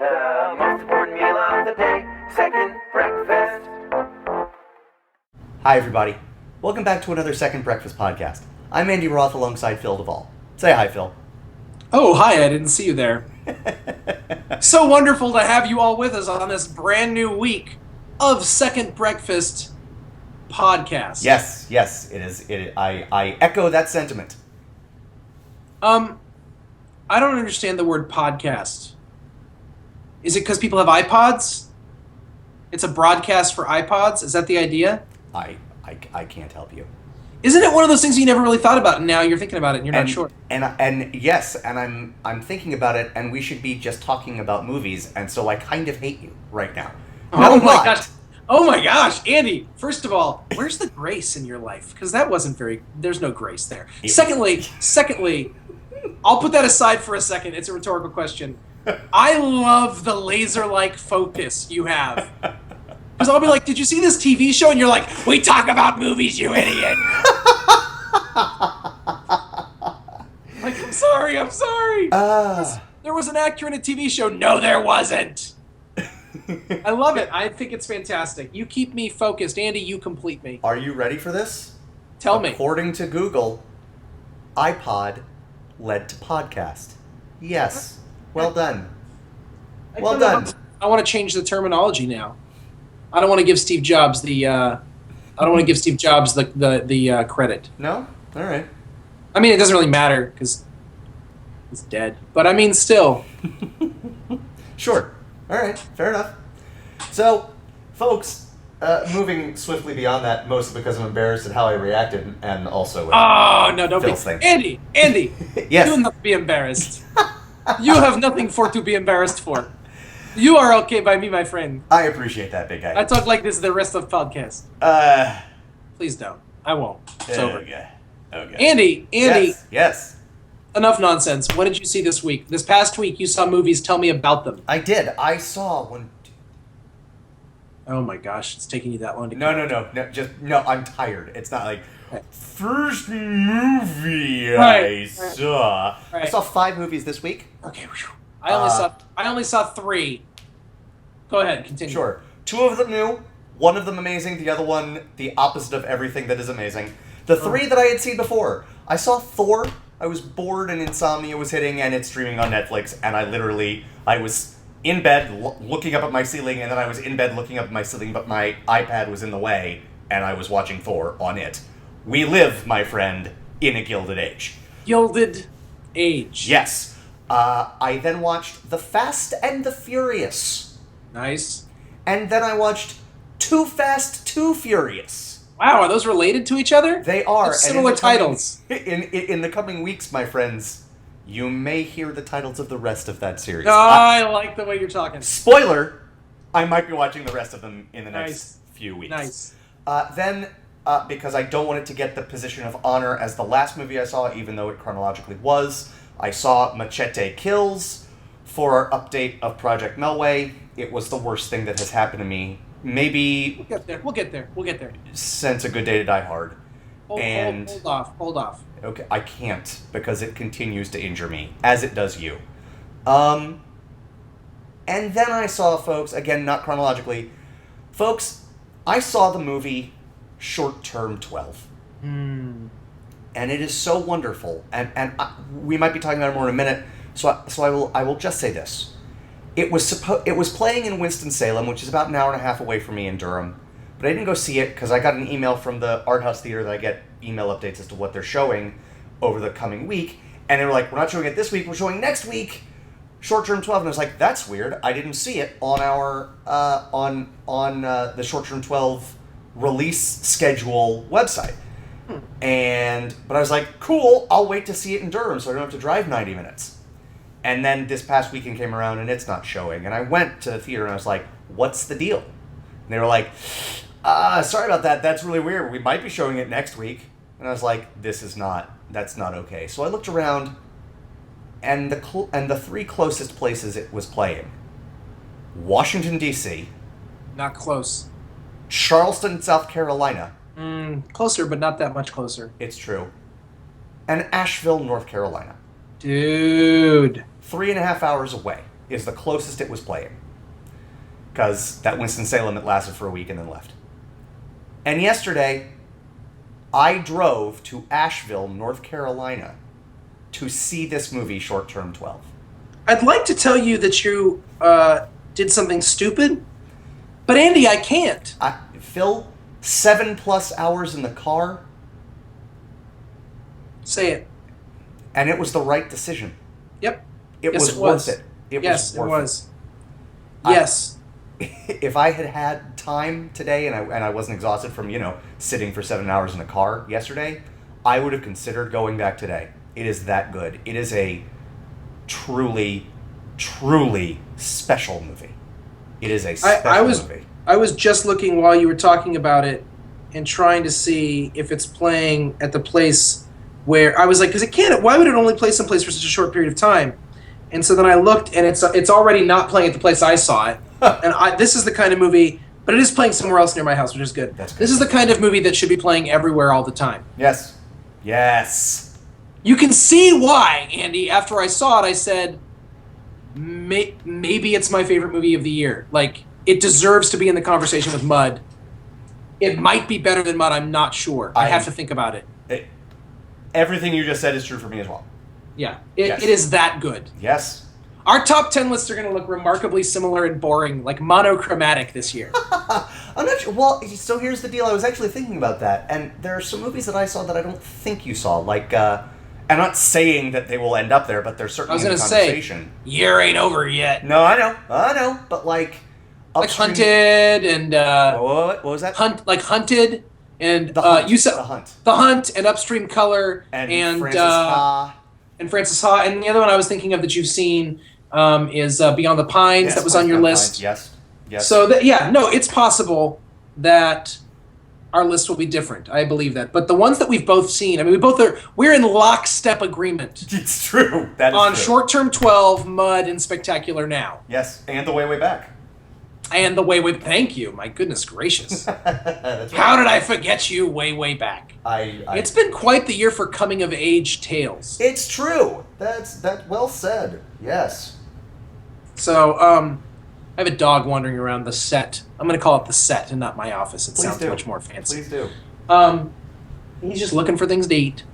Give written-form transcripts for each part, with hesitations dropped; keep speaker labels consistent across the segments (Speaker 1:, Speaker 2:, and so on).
Speaker 1: The most important meal of the day, second breakfast.
Speaker 2: Hi, everybody. Welcome back to another Second Breakfast podcast. I'm Andy Roth alongside Phil Duvall. Say hi, Phil.
Speaker 3: Oh, hi, I didn't see you there. So wonderful to have you all with us on this brand new week of Second Breakfast podcast.
Speaker 2: Yes, it is. I echo that sentiment.
Speaker 3: I don't understand the word podcast. Is it because people have iPods? It's a broadcast for iPods? Is that the idea?
Speaker 2: I can't help you.
Speaker 3: Isn't it one of those things you never really thought about and now you're thinking about it and you're not sure?
Speaker 2: And yes, and I'm thinking about it, and we should be just talking about movies, and so I kind of hate you right now.
Speaker 3: Oh my gosh. Oh my gosh, Andy, first of all, where's the grace in your life? Because that wasn't there's no grace there. Secondly, I'll put that aside for a second. It's a rhetorical question. I love the laser-like focus you have. Because I'll be like, did you see this TV show? And you're like, we talk about movies, you idiot. Like, I'm sorry. There was an actor in a TV show. No, there wasn't. I love it. I think it's fantastic. You keep me focused. Andy, you complete me.
Speaker 2: Are you ready for this?
Speaker 3: Tell me.
Speaker 2: According to Google, iPod led to podcast. Yes. Well done. Well done.
Speaker 3: I want to change the terminology now. I don't want to give Steve Jobs the credit.
Speaker 2: No? All right.
Speaker 3: I mean, it doesn't really matter because he's dead. But I mean, still.
Speaker 2: Sure. All right. Fair enough. So, folks, moving swiftly beyond that, mostly because I'm embarrassed at how I reacted, and also
Speaker 3: Oh no! Don't be
Speaker 2: Phil's thing.
Speaker 3: Andy.
Speaker 2: Yes.
Speaker 3: Do not be embarrassed. You have nothing to be embarrassed for. You are okay by me, my friend.
Speaker 2: I appreciate that, big guy.
Speaker 3: I talk like this the rest of the podcast. Please don't. I won't. It's over.
Speaker 2: Okay.
Speaker 3: Andy.
Speaker 2: Yes.
Speaker 3: Enough nonsense. What did you see this week? This past week, you saw movies. Tell me about them.
Speaker 2: I did. I saw one.
Speaker 3: Oh my gosh, it's taking you that long to
Speaker 2: No. I'm tired. It's not like first movie I saw.
Speaker 3: Right.
Speaker 2: I saw 5 movies this week.
Speaker 3: Okay. I only saw 3. Go ahead, continue.
Speaker 2: Sure. 2 of them new, 1 of them amazing, the other one the opposite of everything that is amazing. The 3 that I had seen before. I saw Thor. I was bored and insomnia was hitting, and it's streaming on Netflix, and I was in bed looking up at my ceiling, and then I was in bed looking up at my ceiling, but my iPad was in the way, and I was watching Thor on it. We live, my friend, in a Gilded Age.
Speaker 3: Gilded Age.
Speaker 2: Yes. I then watched The Fast and the Furious.
Speaker 3: Nice.
Speaker 2: And then I watched Too Fast, Too Furious.
Speaker 3: Wow, are those related to each other?
Speaker 2: They are.
Speaker 3: That's similar titles.
Speaker 2: In the coming weeks, my friends, you may hear the titles of the rest of that series.
Speaker 3: Oh, I like the way you're talking.
Speaker 2: Spoiler, I might be watching the rest of them in the next few weeks.
Speaker 3: Nice.
Speaker 2: Then, because I don't want it to get the position of honor as the last movie I saw, even though it chronologically was, I saw Machete Kills for our update of Project Melway. It was the worst thing that has happened to me. Maybe
Speaker 3: We'll get there.
Speaker 2: since A Good Day to Die Hard.
Speaker 3: Hold off.
Speaker 2: Okay, I can't because it continues to injure me, as it does you. And then I saw, folks, again, not chronologically, folks, I saw the movie Short Term 12. And it is so wonderful. And we might be talking about it more in a minute, so I will just say this. It was playing in Winston-Salem, which is about an hour and a half away from me in Durham. But I didn't go see it because I got an email from the Art House Theater that I get email updates as to what they're showing over the coming week. And they were like, we're not showing it this week, we're showing next week, Short Term 12. And I was like, that's weird. I didn't see it on our the Short Term 12 release schedule website. But I was like, cool, I'll wait to see it in Durham so I don't have to drive 90 minutes. And then this past weekend came around and it's not showing. And I went to the theater and I was like, what's the deal? And they were like, sorry about that. That's really weird. We might be showing it next week. And I was like, that's not okay. So I looked around and the 3 closest places it was playing. Washington, D.C.
Speaker 3: Not close.
Speaker 2: Charleston, South Carolina.
Speaker 3: Closer, but not that much closer.
Speaker 2: It's true. And Asheville, North Carolina.
Speaker 3: Dude.
Speaker 2: 3.5 hours away. is the closest it was playing. Because that Winston-Salem, it lasted for a week and then left. And yesterday, I drove to Asheville, North Carolina, to see this movie, Short Term 12.
Speaker 3: I'd like to tell you that you did something stupid, but Andy, I can't.
Speaker 2: Phil, 7+ hours in the car.
Speaker 3: Say it.
Speaker 2: And it was the right decision.
Speaker 3: Yep.
Speaker 2: It was worth it. It was worth it.
Speaker 3: Yes.
Speaker 2: If I had had time today and I wasn't exhausted from, sitting for 7 hours in a car yesterday, I would have considered going back today. It is that good. It is a truly, truly special movie. It is a special movie.
Speaker 3: I was just looking while you were talking about it and trying to see if it's playing at the place where I was like, because it can't. Why would it only play someplace for such a short period of time? And so then I looked, and it's already not playing at the place I saw it. And this is the kind of movie, but it is playing somewhere else near my house, which is good.
Speaker 2: That's good.
Speaker 3: This is the kind of movie that should be playing everywhere all the time.
Speaker 2: Yes. Yes.
Speaker 3: You can see why, Andy. After I saw it, I said, maybe it's my favorite movie of the year. Like, it deserves to be in the conversation with Mud. It might be better than Mud. I'm not sure. I have to think about it.
Speaker 2: Everything you just said is true for me as well.
Speaker 3: Yeah. It is that good.
Speaker 2: Yes.
Speaker 3: Our top 10 lists are going to look remarkably similar and boring, like monochromatic this year.
Speaker 2: I'm not sure. Well, so here's the deal. I was actually thinking about that, and there are some movies that I saw that I don't think you saw. Like, I'm not saying that they will end up there, but they're certainly in the conversation.
Speaker 3: Year ain't over yet.
Speaker 2: No, I know. But like
Speaker 3: Hunted and
Speaker 2: what was that?
Speaker 3: Hunted and
Speaker 2: The Hunt.
Speaker 3: You said The Hunt and Upstream Color
Speaker 2: and Francis Ha.
Speaker 3: And Francis Ha, and the other one I was thinking of that you've seen is Beyond the Pines.
Speaker 2: Yes,
Speaker 3: that was on your list.
Speaker 2: Yes.
Speaker 3: So it's possible that our list will be different. I believe that. But the ones that we've both seen, I mean, we're in lockstep agreement.
Speaker 2: It's true. That is
Speaker 3: on
Speaker 2: true.
Speaker 3: Short Term 12, Mud, and Spectacular Now.
Speaker 2: Yes, and The Way Back.
Speaker 3: And The Way Thank you. My goodness gracious.
Speaker 2: That's right.
Speaker 3: How did I forget you way back? It's been quite the year for coming of age tales.
Speaker 2: It's true. That's well said. Yes.
Speaker 3: So, I have a dog wandering around the set. I'm going to call it the set and not my office. It sounds much more fancy.
Speaker 2: Please do.
Speaker 3: He's just looking for things to eat.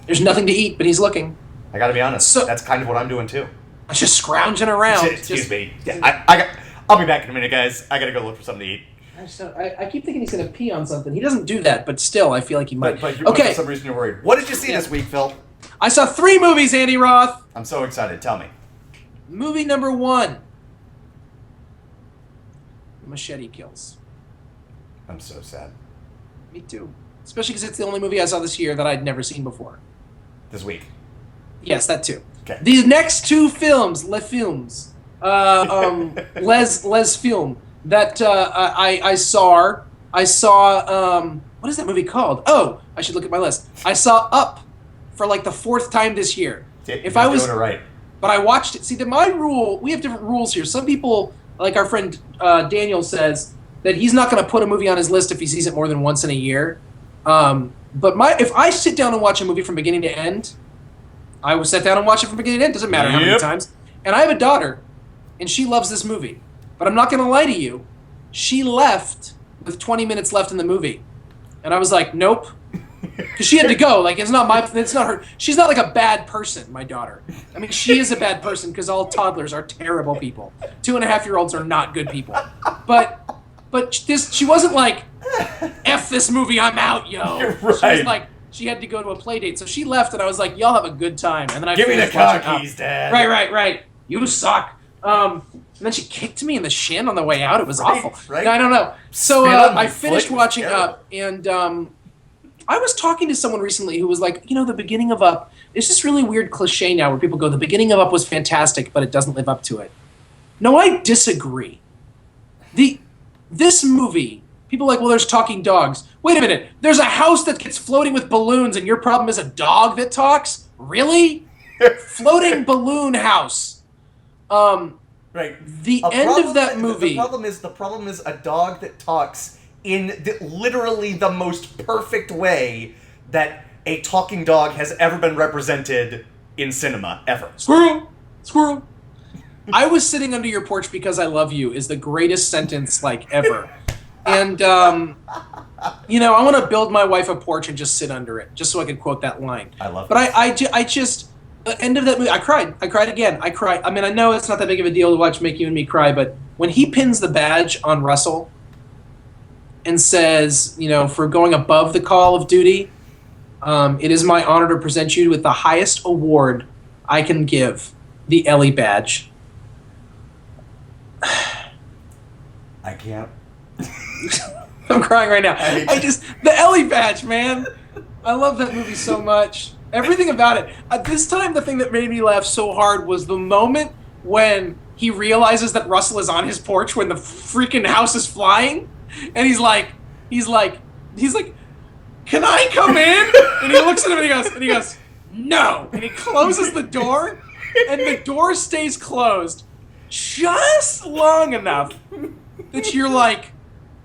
Speaker 3: There's nothing to eat, but he's looking.
Speaker 2: I got to be honest. That's kind of what I'm doing too.
Speaker 3: I'm just scrounging around.
Speaker 2: Excuse me. Yeah, I'll be back in a minute, guys. I got to go look for something to eat.
Speaker 3: I keep thinking he's going to pee on something. He doesn't do that, but still, I feel like he might.
Speaker 2: But for some reason you're worried. What did you see this week, Phil?
Speaker 3: I saw 3 movies, Andy Roth.
Speaker 2: I'm so excited. Tell me.
Speaker 3: Movie number 1. Machete Kills.
Speaker 2: I'm so sad.
Speaker 3: Me too. Especially because it's the only movie I saw this year that I'd never seen before.
Speaker 2: This week?
Speaker 3: Yes, that too.
Speaker 2: Okay.
Speaker 3: These next 2 films, les films, les film, that I saw, what is that movie called? Oh, I should look at my list. I saw Up for like the 4th time this year.
Speaker 2: Doing it right.
Speaker 3: But I watched it. See, my rule, we have different rules here. Some people, like our friend Daniel says, that he's not going to put a movie on his list if he sees it more than once in a year. But if I sit down and watch a movie from beginning to end, I will sit down and watch it from beginning to end. Doesn't matter how many times. And I have a daughter, and she loves this movie. But I'm not going to lie to you. She left with 20 minutes left in the movie. And I was like, nope. Because she had to go. Like, it's not her. She's not like a bad person, my daughter. I mean, she is a bad person because all toddlers are terrible people. 2.5-year-olds are not good people. But she wasn't like, F this movie, I'm out, yo.
Speaker 2: Right.
Speaker 3: She was like, she had to go to a play date. So she left, and I was like, y'all have a good time. And then I
Speaker 2: Give me the
Speaker 3: finished watching
Speaker 2: car keys, Dad.
Speaker 3: Right. You suck. And then she kicked me in the shin on the way out. It was awful.
Speaker 2: Right.
Speaker 3: I don't know. So I finished watching
Speaker 2: terrible.
Speaker 3: Up, and I was talking to someone recently who was like, the beginning of Up, there's this really weird cliche now where people go, the beginning of Up was fantastic, but it doesn't live up to it. No, I disagree. This movie, people are like, well, there's talking dogs. Wait a minute. There's a house that gets floating with balloons, and your problem is a dog that talks? Really? Floating balloon house.
Speaker 2: Right.
Speaker 3: The end of that movie.
Speaker 2: The problem is a dog that talks in literally the most perfect way that a talking dog has ever been represented in cinema, ever.
Speaker 3: Squirrel. I was sitting under your porch because I love you is the greatest sentence like ever. And you know, I want to build my wife a porch and just sit under it, just so I can quote that line.
Speaker 2: I love
Speaker 3: But
Speaker 2: it.
Speaker 3: I just the end of that movie, I cried. I cried again. I cried. I mean, I know it's not that big of a deal to watch make you and me cry, but when he pins the badge on Russell and says, you know, for going above the call of duty, it is my honor to present you with the highest award I can give, the Ellie badge.
Speaker 2: I can't.
Speaker 3: I'm crying right now.
Speaker 2: I
Speaker 3: The Ellie badge, man. I love that movie so much. Everything about it. At this time, the thing that made me laugh so hard was the moment when he realizes that Russell is on his porch when the freaking house is flying, and he's like, "Can I come in?" And he looks at him and he goes, "No." And he closes the door, and the door stays closed just long enough that you're like,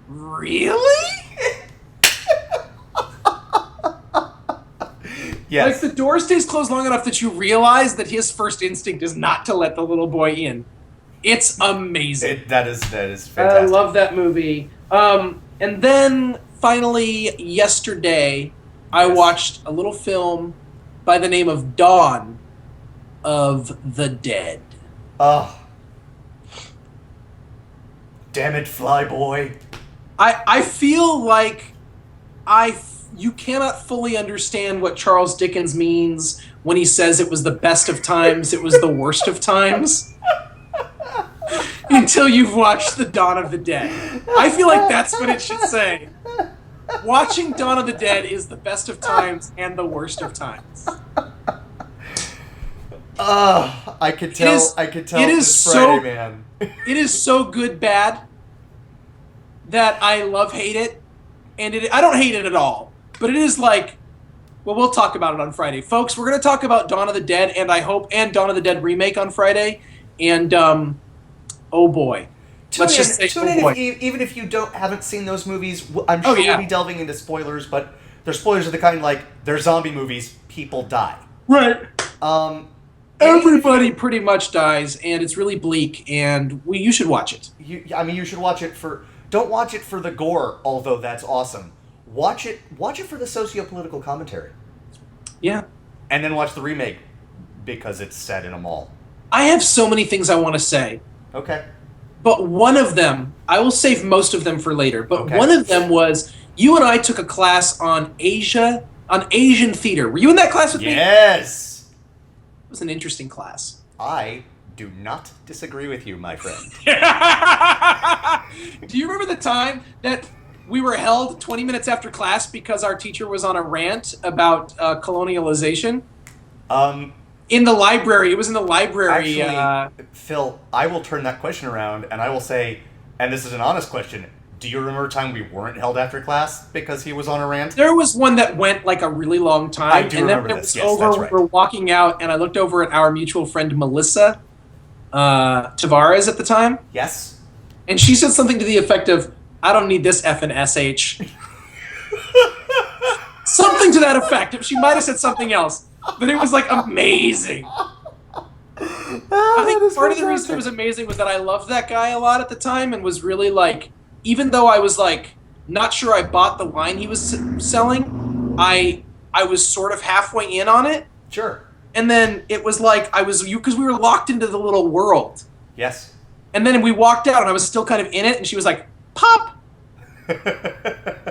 Speaker 3: "Really?"
Speaker 2: Yes.
Speaker 3: Like the door stays closed long enough that you realize that his first instinct is not to let the little boy in. It's amazing.
Speaker 2: That is fantastic.
Speaker 3: I love that movie. And then finally yesterday, I watched a little film by the name of Dawn of the Dead.
Speaker 2: Oh. Damn it, Flyboy.
Speaker 3: I feel like you cannot fully understand what Charles Dickens means when he says it was the best of times, it was the worst of times, until you've watched The Dawn of the Dead. I feel like that's what it should say. Watching Dawn of the Dead is the best of times and the worst of times.
Speaker 2: I could tell.
Speaker 3: It is
Speaker 2: this
Speaker 3: so
Speaker 2: Friday, man.
Speaker 3: It is so good bad that I hate it, and I don't hate it at all. But it is like, well, we'll talk about it on Friday, folks. We're gonna talk about Dawn of the Dead, and Dawn of the Dead remake on Friday, and oh boy,
Speaker 2: Tune in even if you haven't seen those movies. I'm sure we'll be delving into spoilers, but they're spoilers of the kind like they're zombie movies. People die.
Speaker 3: Right. Everybody pretty much dies, and it's really bleak. And you should watch it.
Speaker 2: You should watch it for. Don't watch it for the gore, although that's awesome. Watch it for the socio-political commentary.
Speaker 3: Yeah.
Speaker 2: And then watch the remake because it's set in a mall.
Speaker 3: I have so many things I want to say.
Speaker 2: Okay.
Speaker 3: But one of them, I will save most of them for later, but
Speaker 2: okay.
Speaker 3: One of them was, you and I took a class on Asian theater. Were you in that class with me?
Speaker 2: Yes.
Speaker 3: It was an interesting class.
Speaker 2: I do not disagree with you, my friend.
Speaker 3: Do you remember the time that we were held 20 minutes after class because our teacher was on a rant about colonialization? In the library. It was in the library.
Speaker 2: Actually, Phil, I will turn that question around and I will say, and this is an honest question, do you remember a time we weren't held after class because he was on a rant?
Speaker 3: There was one that went like a really long time.
Speaker 2: I do remember this. Yes, that's right.
Speaker 3: We were walking out and I looked over at our mutual friend Melissa Tavares at the time.
Speaker 2: Yes.
Speaker 3: And she said something to the effect of, "I don't need this effing SH." Something to that effect. She might have said something else. But it was like amazing. I think part of the reason it was amazing was that I loved that guy a lot at the time and was really like, even though I was like not sure I bought the wine he was selling, I was sort of halfway in on it.
Speaker 2: Sure.
Speaker 3: And then it was like because we were locked into the little world.
Speaker 2: Yes.
Speaker 3: And then we walked out and I was still kind of in it and she was like, "Pop."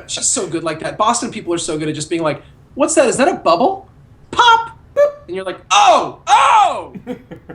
Speaker 3: She's so good like that. Boston people are so good at just being like, "What's that? Is that a bubble? Pop!" And you're like, oh!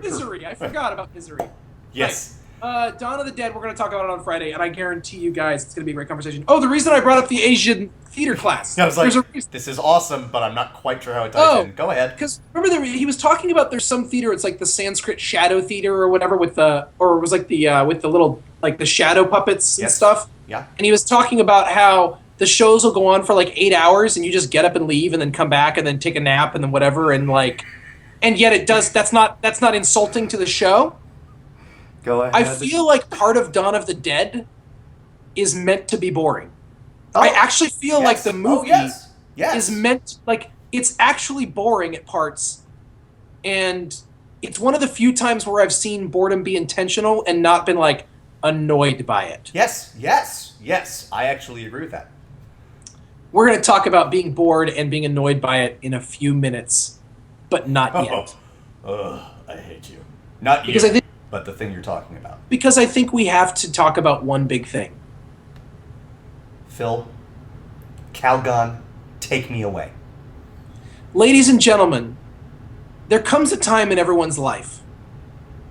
Speaker 3: Misery. I forgot about Misery.
Speaker 2: Yes.
Speaker 3: Right. Dawn of the Dead, we're going to talk about it on Friday, and I guarantee you guys it's going to be a great conversation. Oh, the reason I brought up the Asian theater class.
Speaker 2: I was like, this is awesome, but I'm not quite sure how it ties in. Go ahead.
Speaker 3: Because remember, he was talking about there's some theater, it's like the Sanskrit shadow theater or whatever, with the little, like the shadow puppets and stuff.
Speaker 2: Yeah.
Speaker 3: And he was talking about how the shows will go on for like 8 hours and you just get up and leave and then come back and then take a nap and then whatever and yet that's not insulting to the show.
Speaker 2: Go ahead.
Speaker 3: I feel like part of Dawn of the Dead is meant to be boring. I actually feel like the movie is meant, like, it's actually boring at parts and it's one of the few times where I've seen boredom be intentional and not been like annoyed by it.
Speaker 2: Yes. I actually agree with that.
Speaker 3: We're going to talk about being bored and being annoyed by it in a few minutes, but not yet.
Speaker 2: I hate you. Not
Speaker 3: Because
Speaker 2: you, but the thing you're talking about.
Speaker 3: Because I think we have to talk about one big thing.
Speaker 2: Phil, Calgon, take me away.
Speaker 3: Ladies and gentlemen, there comes a time in everyone's life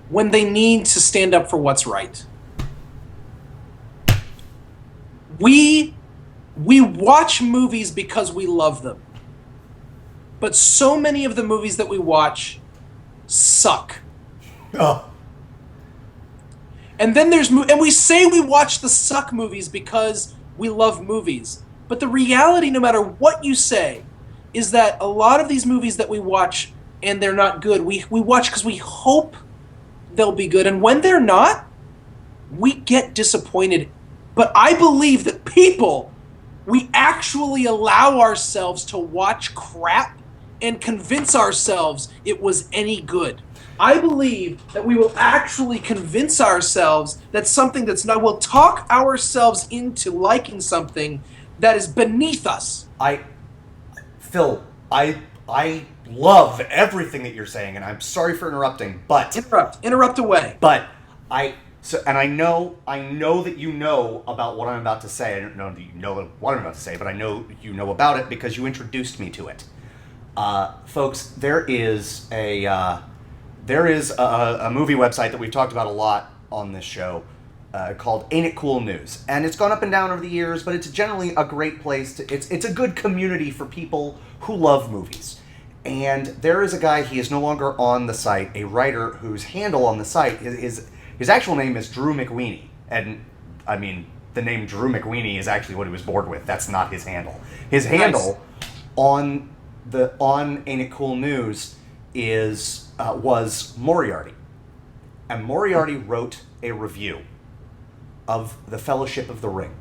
Speaker 3: when they need to stand up for what's right. We watch movies because we love them. But so many of the movies that we watch suck.
Speaker 2: Oh.
Speaker 3: And then and we say we watch the suck movies because we love movies. But the reality, no matter what you say, is that a lot of these movies that we watch and they're not good, we watch because we hope they'll be good. And when they're not, we get disappointed. But I believe that we actually allow ourselves to watch crap and convince ourselves it was any good. I believe that we will actually convince ourselves that something that's not, we'll talk ourselves into liking something that is beneath us.
Speaker 2: Phil, I love everything that you're saying, and I'm sorry for interrupting, but...
Speaker 3: Interrupt away.
Speaker 2: But I know that you know about what I'm about to say. I don't know that you know what I'm about to say, but I know you know about it because you introduced me to it. Folks, there is a movie website that we've talked about a lot on this show called Ain't It Cool News, and it's gone up and down over the years, but it's generally a great place it's a good community for people who love movies. And there is a guy, he is no longer on the site, a writer whose handle on the site is his actual name is Drew McWeeny, and I mean the name Drew McWeeny is actually what he was born with. That's not his handle. His handle on Ain't It Cool News was Moriarty, and Moriarty wrote a review of The Fellowship of the Ring,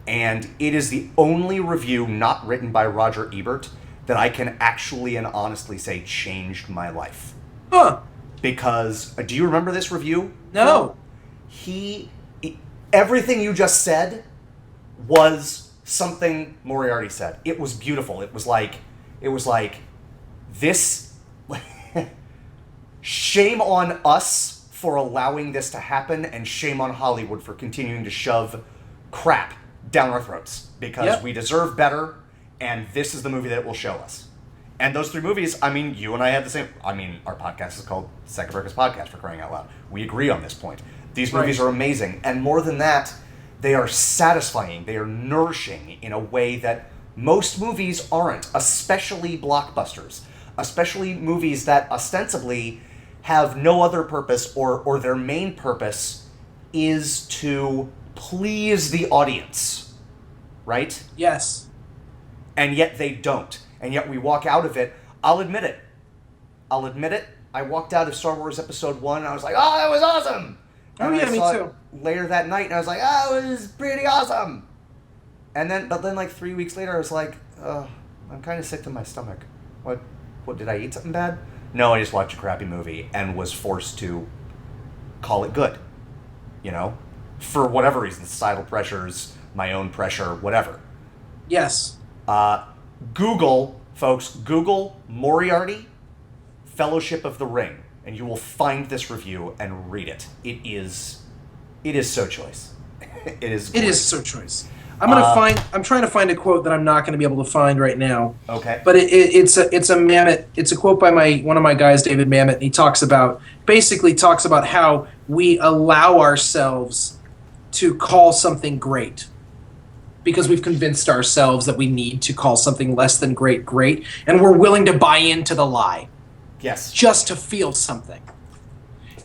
Speaker 2: and it is the only review not written by Roger Ebert that I can actually and honestly say changed my life.
Speaker 3: Huh.
Speaker 2: Because, do you remember this review?
Speaker 3: No.
Speaker 2: Everything you just said was something Moriarty said. It was beautiful. It was like this. Shame on us for allowing this to happen, and shame on Hollywood for continuing to shove crap down our throats, because we deserve better, and this is the movie that will show us. And those three movies, I mean, you and I had the same... I mean, our podcast is called Second Breakfast Podcast, for crying out loud. We agree on this point. These movies are amazing. And more than that, they are satisfying. They are nourishing in a way that most movies aren't, especially blockbusters. Especially movies that ostensibly have no other purpose, or their main purpose is to please the audience. Right?
Speaker 3: Yes.
Speaker 2: And yet they don't. And yet we walk out of it. I'll admit it. I walked out of Star Wars Episode 1 and I was like, oh, that was awesome. And
Speaker 3: me too.
Speaker 2: Later that night and I was like, oh, it was pretty awesome. But then like 3 weeks later I was like, I'm kind of sick to my stomach. What, did I eat something bad? No, I just watched a crappy movie and was forced to call it good. You know? For whatever reason, societal pressures, my own pressure, whatever.
Speaker 3: Yes.
Speaker 2: Google Moriarty, Fellowship of the Ring, and you will find this review and read it. It is so choice. It is great.
Speaker 3: It is so choice. I'm trying to find a quote that I'm not going to be able to find right now.
Speaker 2: Okay.
Speaker 3: But it's a Mamet. It's a quote by one of my guys, David Mamet, and he talks about how we allow ourselves to call something great, because we've convinced ourselves that we need to call something less than great, and we're willing to buy into the lie.
Speaker 2: Yes.
Speaker 3: Just to feel something.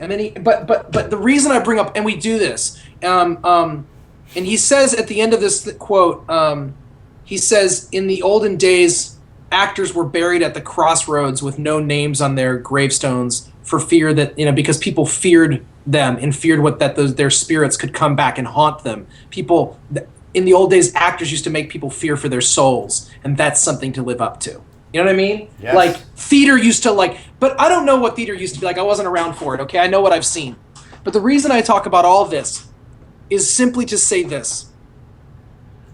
Speaker 3: And then but the reason I bring up, and we do this, and he says at the end of this quote, he says, in the olden days, actors were buried at the crossroads with no names on their gravestones for fear that, because people feared them and feared their spirits could come back and haunt them. In the old days, actors used to make people fear for their souls, and that's something to live up to. You know what I mean?
Speaker 2: Yes.
Speaker 3: Like, theater used to, like... But I don't know what theater used to be like. I wasn't around for it, okay? I know what I've seen. But the reason I talk about all this is simply to say this.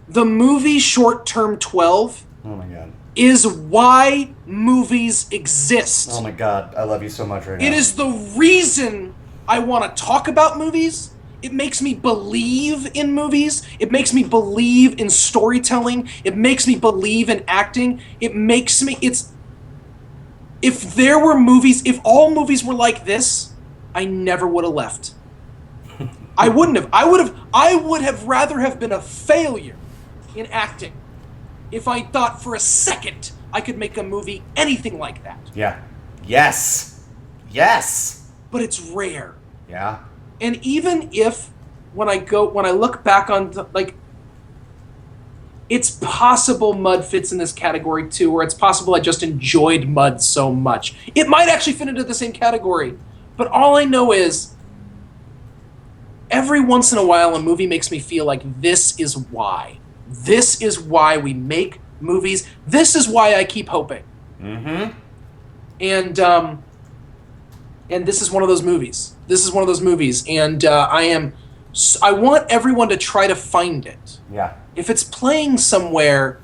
Speaker 3: The movie Short Term 12
Speaker 2: Oh, my God.
Speaker 3: is why movies exist.
Speaker 2: Oh, my God. I love you so much right now.
Speaker 3: It is the reason I want to talk about movies. It makes me believe in movies. It makes me believe in storytelling. It makes me believe in acting. It makes me... If there were movies... If all movies were like this, I never would have left. I wouldn't have. I would have rather have been a failure in acting if I thought for a second I could make a movie anything like that.
Speaker 2: Yeah. Yes. Yes.
Speaker 3: But it's rare.
Speaker 2: Yeah.
Speaker 3: And even if, when I look back on, it's possible Mud fits in this category too, or it's possible I just enjoyed Mud so much. It might actually fit into the same category. But all I know is, every once in a while, a movie makes me feel like this is why. This is why we make movies. This is why I keep hoping.
Speaker 2: Mm-hmm.
Speaker 3: And this is one of those movies. This is one of those movies, and I want everyone to try to find it.
Speaker 2: Yeah.
Speaker 3: If it's playing somewhere,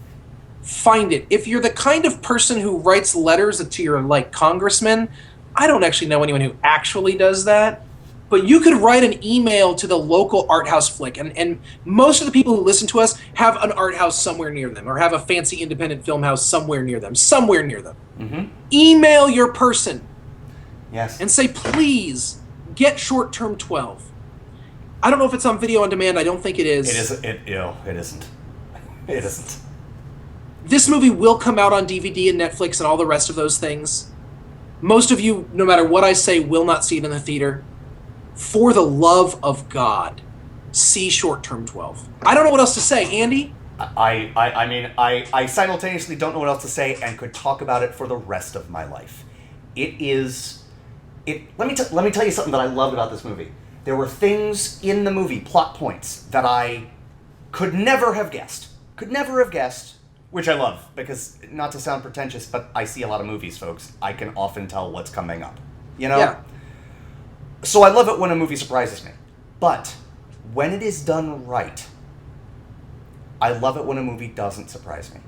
Speaker 3: find it. If you're the kind of person who writes letters to your, like, congressman, I don't actually know anyone who actually does that, but you could write an email to the local art house flick, and most of the people who listen to us have an art house somewhere near them, or have a fancy independent film house somewhere near them.
Speaker 2: Mm-hmm.
Speaker 3: Email your person.
Speaker 2: Yes.
Speaker 3: And say, please, get Short Term 12. I don't know if it's on video on demand. I don't think it is.
Speaker 2: It isn't. It isn't. It isn't.
Speaker 3: This movie will come out on DVD and Netflix and all the rest of those things. Most of you, no matter what I say, will not see it in the theater. For the love of God, see Short Term 12. I don't know what else to say. Andy?
Speaker 2: I mean, I simultaneously don't know what else to say and could talk about it for the rest of my life. It is... Let me tell you something that I loved about this movie. There were things in the movie, plot points, that I could never have guessed. Which I love, because, not to sound pretentious, but I see a lot of movies, folks. I can often tell what's coming up. You know?
Speaker 3: Yeah.
Speaker 2: So I love it when a movie surprises me. But when it is done right, I love it when a movie doesn't surprise me.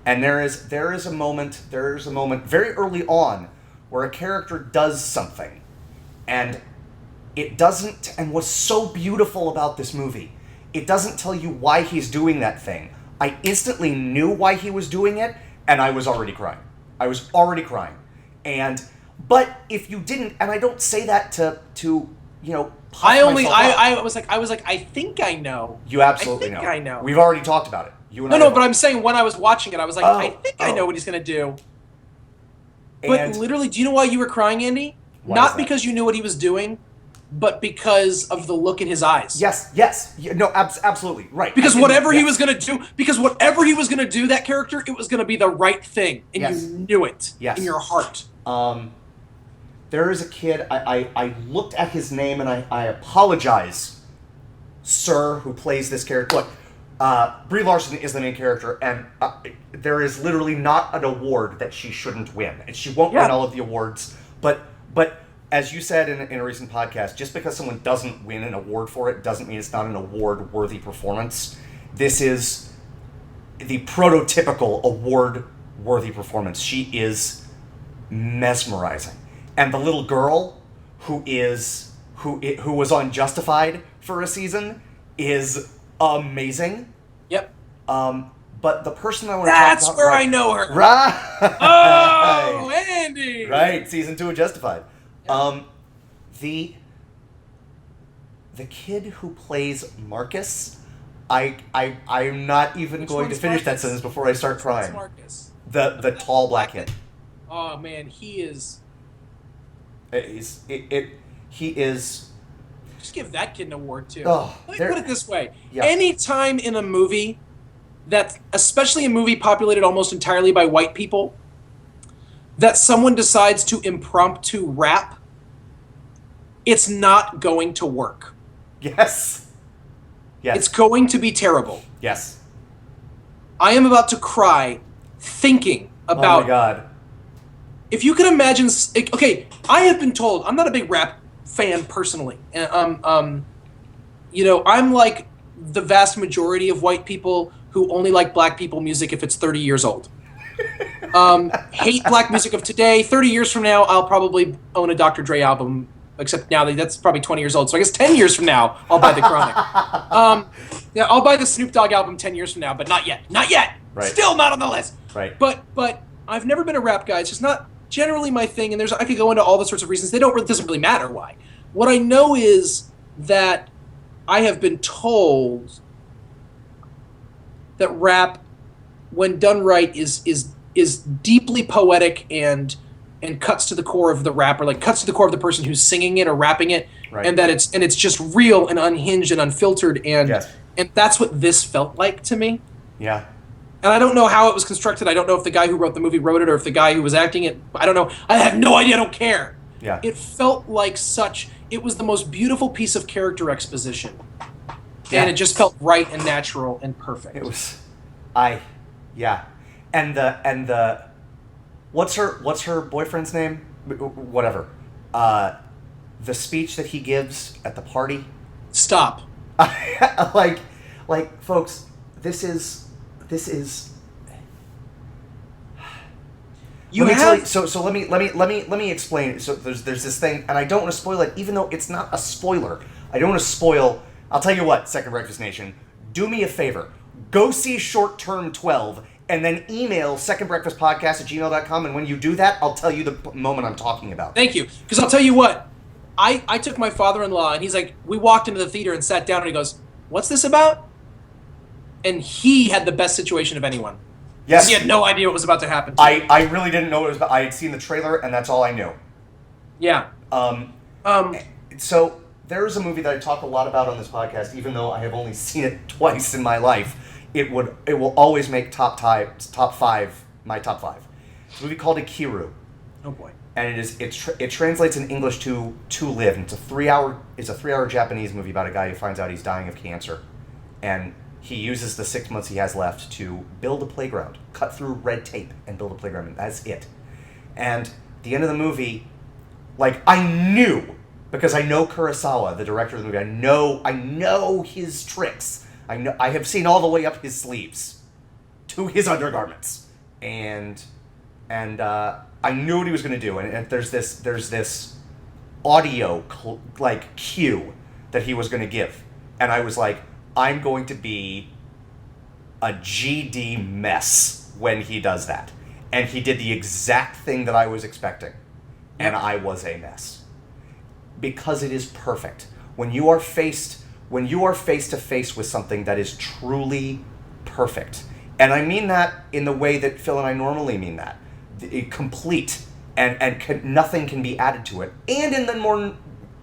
Speaker 2: And there is a moment very early on where a character does something, and it doesn't, and what's so beautiful about this movie, it doesn't tell you why he's doing that thing. I instantly knew why he was doing it, and I was already crying. But if you didn't, and I don't say that to puff myself up.
Speaker 3: I was like, I think I know.
Speaker 2: You absolutely know.
Speaker 3: I think I know.
Speaker 2: We've already talked about it. You and
Speaker 3: No,
Speaker 2: I
Speaker 3: no,
Speaker 2: have-
Speaker 3: but I'm saying when I was watching it, I was like, I think I know what he's going to do. But
Speaker 2: And-
Speaker 3: literally, do you know why you were crying, Andy?
Speaker 2: Why is
Speaker 3: Not
Speaker 2: that?
Speaker 3: because you knew what he was doing, but because of the look in his eyes.
Speaker 2: Yes. No, absolutely. Right.
Speaker 3: Because
Speaker 2: I didn't-
Speaker 3: whatever he
Speaker 2: yes.
Speaker 3: was going to do, that character, it was going to be the right thing. And
Speaker 2: Yes.
Speaker 3: you knew it
Speaker 2: Yes.
Speaker 3: in your heart.
Speaker 2: There is a kid, I looked at his name, and I apologize, sir, who plays this character. Look, Brie Larson is the main character, and there is literally not an award that she shouldn't win. And she won't win all of the awards, but as you said in a recent podcast, just because someone doesn't win an award for it doesn't mean it's not an award-worthy performance. This is the prototypical award-worthy performance. She is mesmerizing. And the little girl who was on Justified for a season is amazing.
Speaker 3: Yep.
Speaker 2: But the person I want to talk about...
Speaker 3: That's where I know her.
Speaker 2: Right.
Speaker 3: Oh, Andy!
Speaker 2: Right, season 2 of Justified. The kid who plays Marcus, I'm not even
Speaker 3: Which
Speaker 2: going to
Speaker 3: one's
Speaker 2: finish that
Speaker 3: Marcus?
Speaker 2: sentence before I start crying.
Speaker 3: Marcus.
Speaker 2: The tall black kid.
Speaker 3: Oh man, he is.
Speaker 2: He is.
Speaker 3: Just give that kid an award too.
Speaker 2: Oh,
Speaker 3: Let me put it this way:
Speaker 2: Yeah.
Speaker 3: any time in a movie that, especially a movie populated almost entirely by white people, that someone decides to impromptu rap, it's not going to work.
Speaker 2: Yes. Yes.
Speaker 3: It's going to be terrible.
Speaker 2: Yes.
Speaker 3: I am about to cry thinking about.
Speaker 2: Oh my god.
Speaker 3: If you can imagine, okay, I have been told I'm not a big rap fan personally. You know, I'm like the vast majority of white people who only like black people music if it's 30 years old. Hate black music of today. 30 years from now, I'll probably own a Dr. Dre album. Except now that's probably 20 years old. So I guess 10 years from now, I'll buy the Chronic. Yeah, I'll buy the Snoop Dogg album 10 years from now, but not yet. Not yet.
Speaker 2: Right.
Speaker 3: Still not on the list.
Speaker 2: Right.
Speaker 3: But I've never been a rap guy. It's just not generally my thing. And I could go into all the sorts of reasons. It doesn't really matter why. What I know is that I have been told that rap, when done right, is deeply poetic and cuts to the core of the rapper, like cuts to the core of the person who's singing it or rapping it,
Speaker 2: right.
Speaker 3: and that it's just real and unhinged and unfiltered, and
Speaker 2: Yes.
Speaker 3: and that's what this felt like to me.
Speaker 2: Yeah.
Speaker 3: And I don't know how it was constructed. I don't know if the guy who wrote the movie wrote it or if the guy who was acting it. I don't know. I have no idea. I don't care.
Speaker 2: Yeah.
Speaker 3: It felt like it was the most beautiful piece of character exposition.
Speaker 2: Yeah.
Speaker 3: And it just felt right and natural and perfect.
Speaker 2: It was, yeah, and the, what's her boyfriend's name? Whatever. The speech that he gives at the party.
Speaker 3: Stop.
Speaker 2: like, folks, this is.
Speaker 3: You
Speaker 2: let me
Speaker 3: have
Speaker 2: tell you, so let me explain. So there's this thing, and I don't want to spoil it, even though it's not a spoiler. I don't want to spoil. I'll tell you what, Second Breakfast Nation, do me a favor. Go see Short Term 12, and then email secondbreakfastpodcast@gmail.com, and when you do that, I'll tell you the moment I'm talking about.
Speaker 3: Thank you. Because I'll tell you what, I took my father-in-law, and he's like, we walked into the theater and sat down, and he goes, what's this about? And he had the best situation of anyone.
Speaker 2: Yes.
Speaker 3: He had no idea what was about to happen to him.
Speaker 2: I really didn't know what it was about. I had seen the trailer, and that's all I knew.
Speaker 3: Yeah.
Speaker 2: So there's a movie that I talk a lot about on this podcast, even though I have only seen it twice in my life. It will always make top five, my top five. It's a movie called Ikiru.
Speaker 3: Oh boy.
Speaker 2: And it translates in English to live. And it's a 3-hour Japanese movie about a guy who finds out he's dying of cancer, and he uses the 6 months he has left to build a playground, cut through red tape and build a playground, and that's it. And the end of the movie, like, I knew, because I know Kurosawa, the director of the movie, I know his tricks. I have seen all the way up his sleeves to his undergarments. And I knew what he was going to do. And there's this audio cue that he was going to give. And I was like, I'm going to be a GD mess when he does that. And he did the exact thing that I was expecting. And I was a mess. Because it is perfect. When you are face to face with something that is truly perfect. And I mean that in the way that Phil and I normally mean that. Complete. And nothing can be added to it. And in the more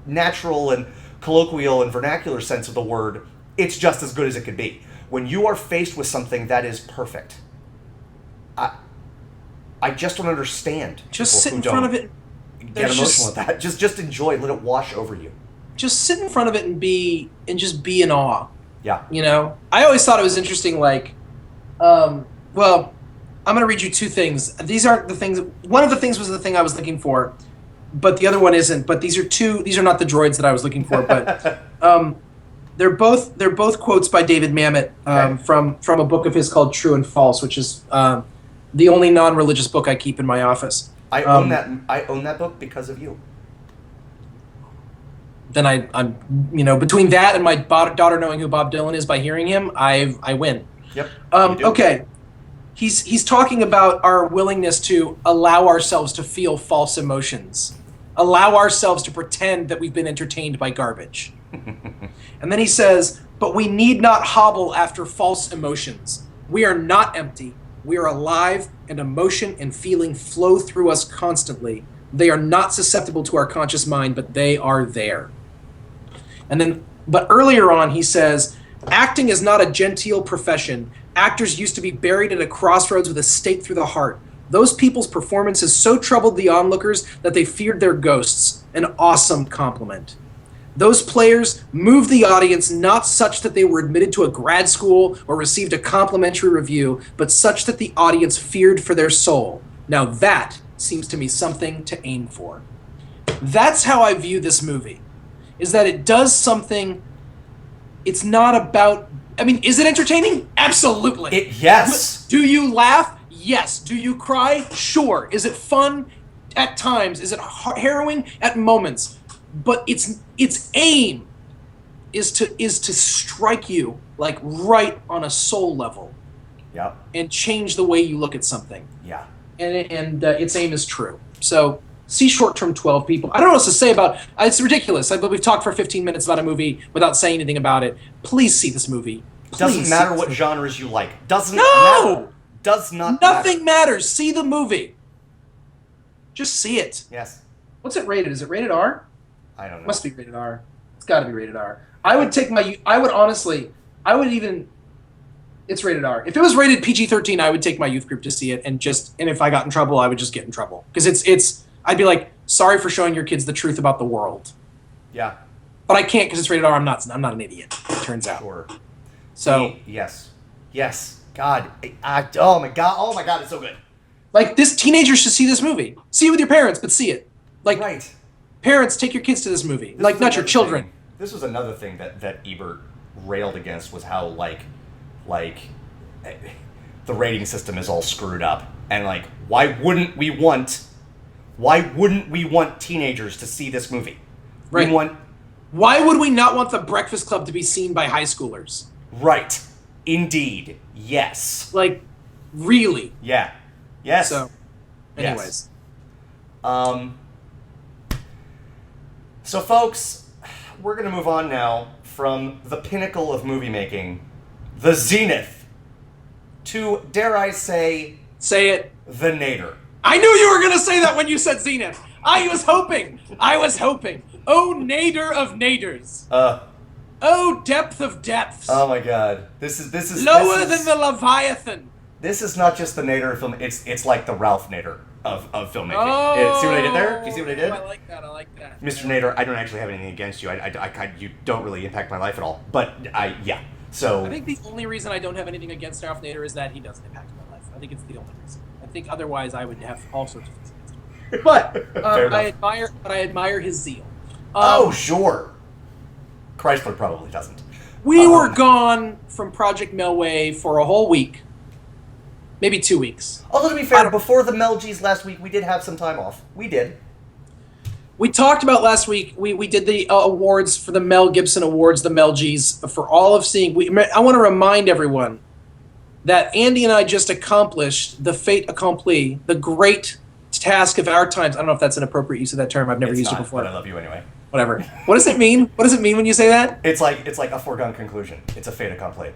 Speaker 2: natural and colloquial and vernacular sense of the word, it's just as good as it could be. When you are faced with something that is perfect, I just don't understand.
Speaker 3: Just sit in front of it.
Speaker 2: Get emotional with that. Just enjoy. Let it wash over you.
Speaker 3: Just sit in front of it and just be in awe.
Speaker 2: Yeah.
Speaker 3: You know, I always thought it was interesting. Like, well, I'm going to read you two things. These aren't the things. One of the things was the thing I was looking for, but the other one isn't. But these are not the droids that I was looking for. But they're both quotes by David Mamet from a book of his called True and False, which is the only non-religious book I keep in my office.
Speaker 2: I own that book because of you.
Speaker 3: Then I'm between that and my daughter knowing who Bob Dylan is by hearing him, I win.
Speaker 2: Yep.
Speaker 3: Okay. He's talking about our willingness to allow ourselves to feel false emotions, allow ourselves to pretend that we've been entertained by garbage. And then he says, but we need not hobble after false emotions. We are not empty. We are alive, and emotion and feeling flow through us constantly. They are not susceptible to our conscious mind, but they are there. But earlier on, he says, acting is not a genteel profession. Actors used to be buried at a crossroads with a stake through the heart. Those people's performances so troubled the onlookers that they feared their ghosts. An awesome compliment. Those players moved the audience not such that they were admitted to a grad school or received a complimentary review, but such that the audience feared for their soul. Now that seems to me something to aim for. That's how I view this movie, is that it does something. It's not about, I mean, is it entertaining? Absolutely.
Speaker 2: Yes.
Speaker 3: Do you laugh? Yes. Do you cry? Sure. Is it fun? At times. Is it harrowing? At moments. But its aim is to strike you like right on a soul level.
Speaker 2: Yep.
Speaker 3: And change the way you look at something.
Speaker 2: Yeah.
Speaker 3: And its aim is true. So see Short Term 12, people. I don't know what else to say about it's ridiculous. But we've talked for 15 minutes about a movie without saying anything about it. Please see this movie.
Speaker 2: Doesn't matter what genres you like. Doesn't
Speaker 3: No!
Speaker 2: matter. Does not
Speaker 3: Nothing
Speaker 2: matter.
Speaker 3: matters. See the movie. Just see it.
Speaker 2: Yes.
Speaker 3: What's it rated? Is it rated R?
Speaker 2: I don't know.
Speaker 3: Must be rated R. It's got to be rated R. I would even. It's rated R. If it was rated PG-13, I would take my youth group to see it, and if I got in trouble, I would just get in trouble because it's. I'd be like, sorry for showing your kids the truth about the world.
Speaker 2: Yeah.
Speaker 3: But I can't because it's rated R. I'm not an idiot. It turns out.
Speaker 2: Sure.
Speaker 3: So
Speaker 2: yes. God. Oh my God. It's so good.
Speaker 3: like this, teenagers should see this movie. See it with your parents, but see it. Like
Speaker 2: Right.
Speaker 3: parents, take your kids to this movie. Like not your children.
Speaker 2: This was another thing that Ebert railed against was how like the rating system is all screwed up, and like why wouldn't we want teenagers to see this movie?
Speaker 3: Right. Why would we not want The Breakfast Club to be seen by high schoolers?
Speaker 2: Right. Indeed. Yes.
Speaker 3: Like, really?
Speaker 2: Yeah. Yes.
Speaker 3: So, anyways.
Speaker 2: Yes. So, folks, we're going to move on now from the pinnacle of movie making, the zenith, to, dare I say...
Speaker 3: Say it.
Speaker 2: The nadir.
Speaker 3: I knew you were going to say that when you said Zenith. I was hoping. Oh, nadir of naders. Oh, depth of depths.
Speaker 2: Oh my God. This is
Speaker 3: Lower than the Leviathan.
Speaker 2: This is not just the nadir of film. It's like the Ralph Nader of filmmaking.
Speaker 3: Oh,
Speaker 2: See what I did there? Do you see what I did?
Speaker 3: I like that.
Speaker 2: Mr. Nader, I don't actually have anything against you. You don't really impact my life at all. But yeah. So
Speaker 3: I think the only reason I don't have anything against Ralph Nader is that he doesn't impact my life. I think it's the only reason. I think otherwise I would have all sorts of things against him. But I admire his zeal.
Speaker 2: Oh, sure. Chrysler probably doesn't.
Speaker 3: We were gone from Project Melway for a whole week. Maybe 2 weeks.
Speaker 2: Although, to be fair, before the Mel G's last week, we did have some time off. We did.
Speaker 3: We talked about last week, we did the awards for the Mel Gibson Awards, the Mel G's, for all of seeing. I want to remind everyone that Andy and I just accomplished the fait accompli, the great task of our times. I don't know if that's an appropriate use of that term. I've never used it before.
Speaker 2: But I love you anyway.
Speaker 3: Whatever. What does it mean? What does it mean when you say that?
Speaker 2: It's like a foregone conclusion. It's a fait accompli.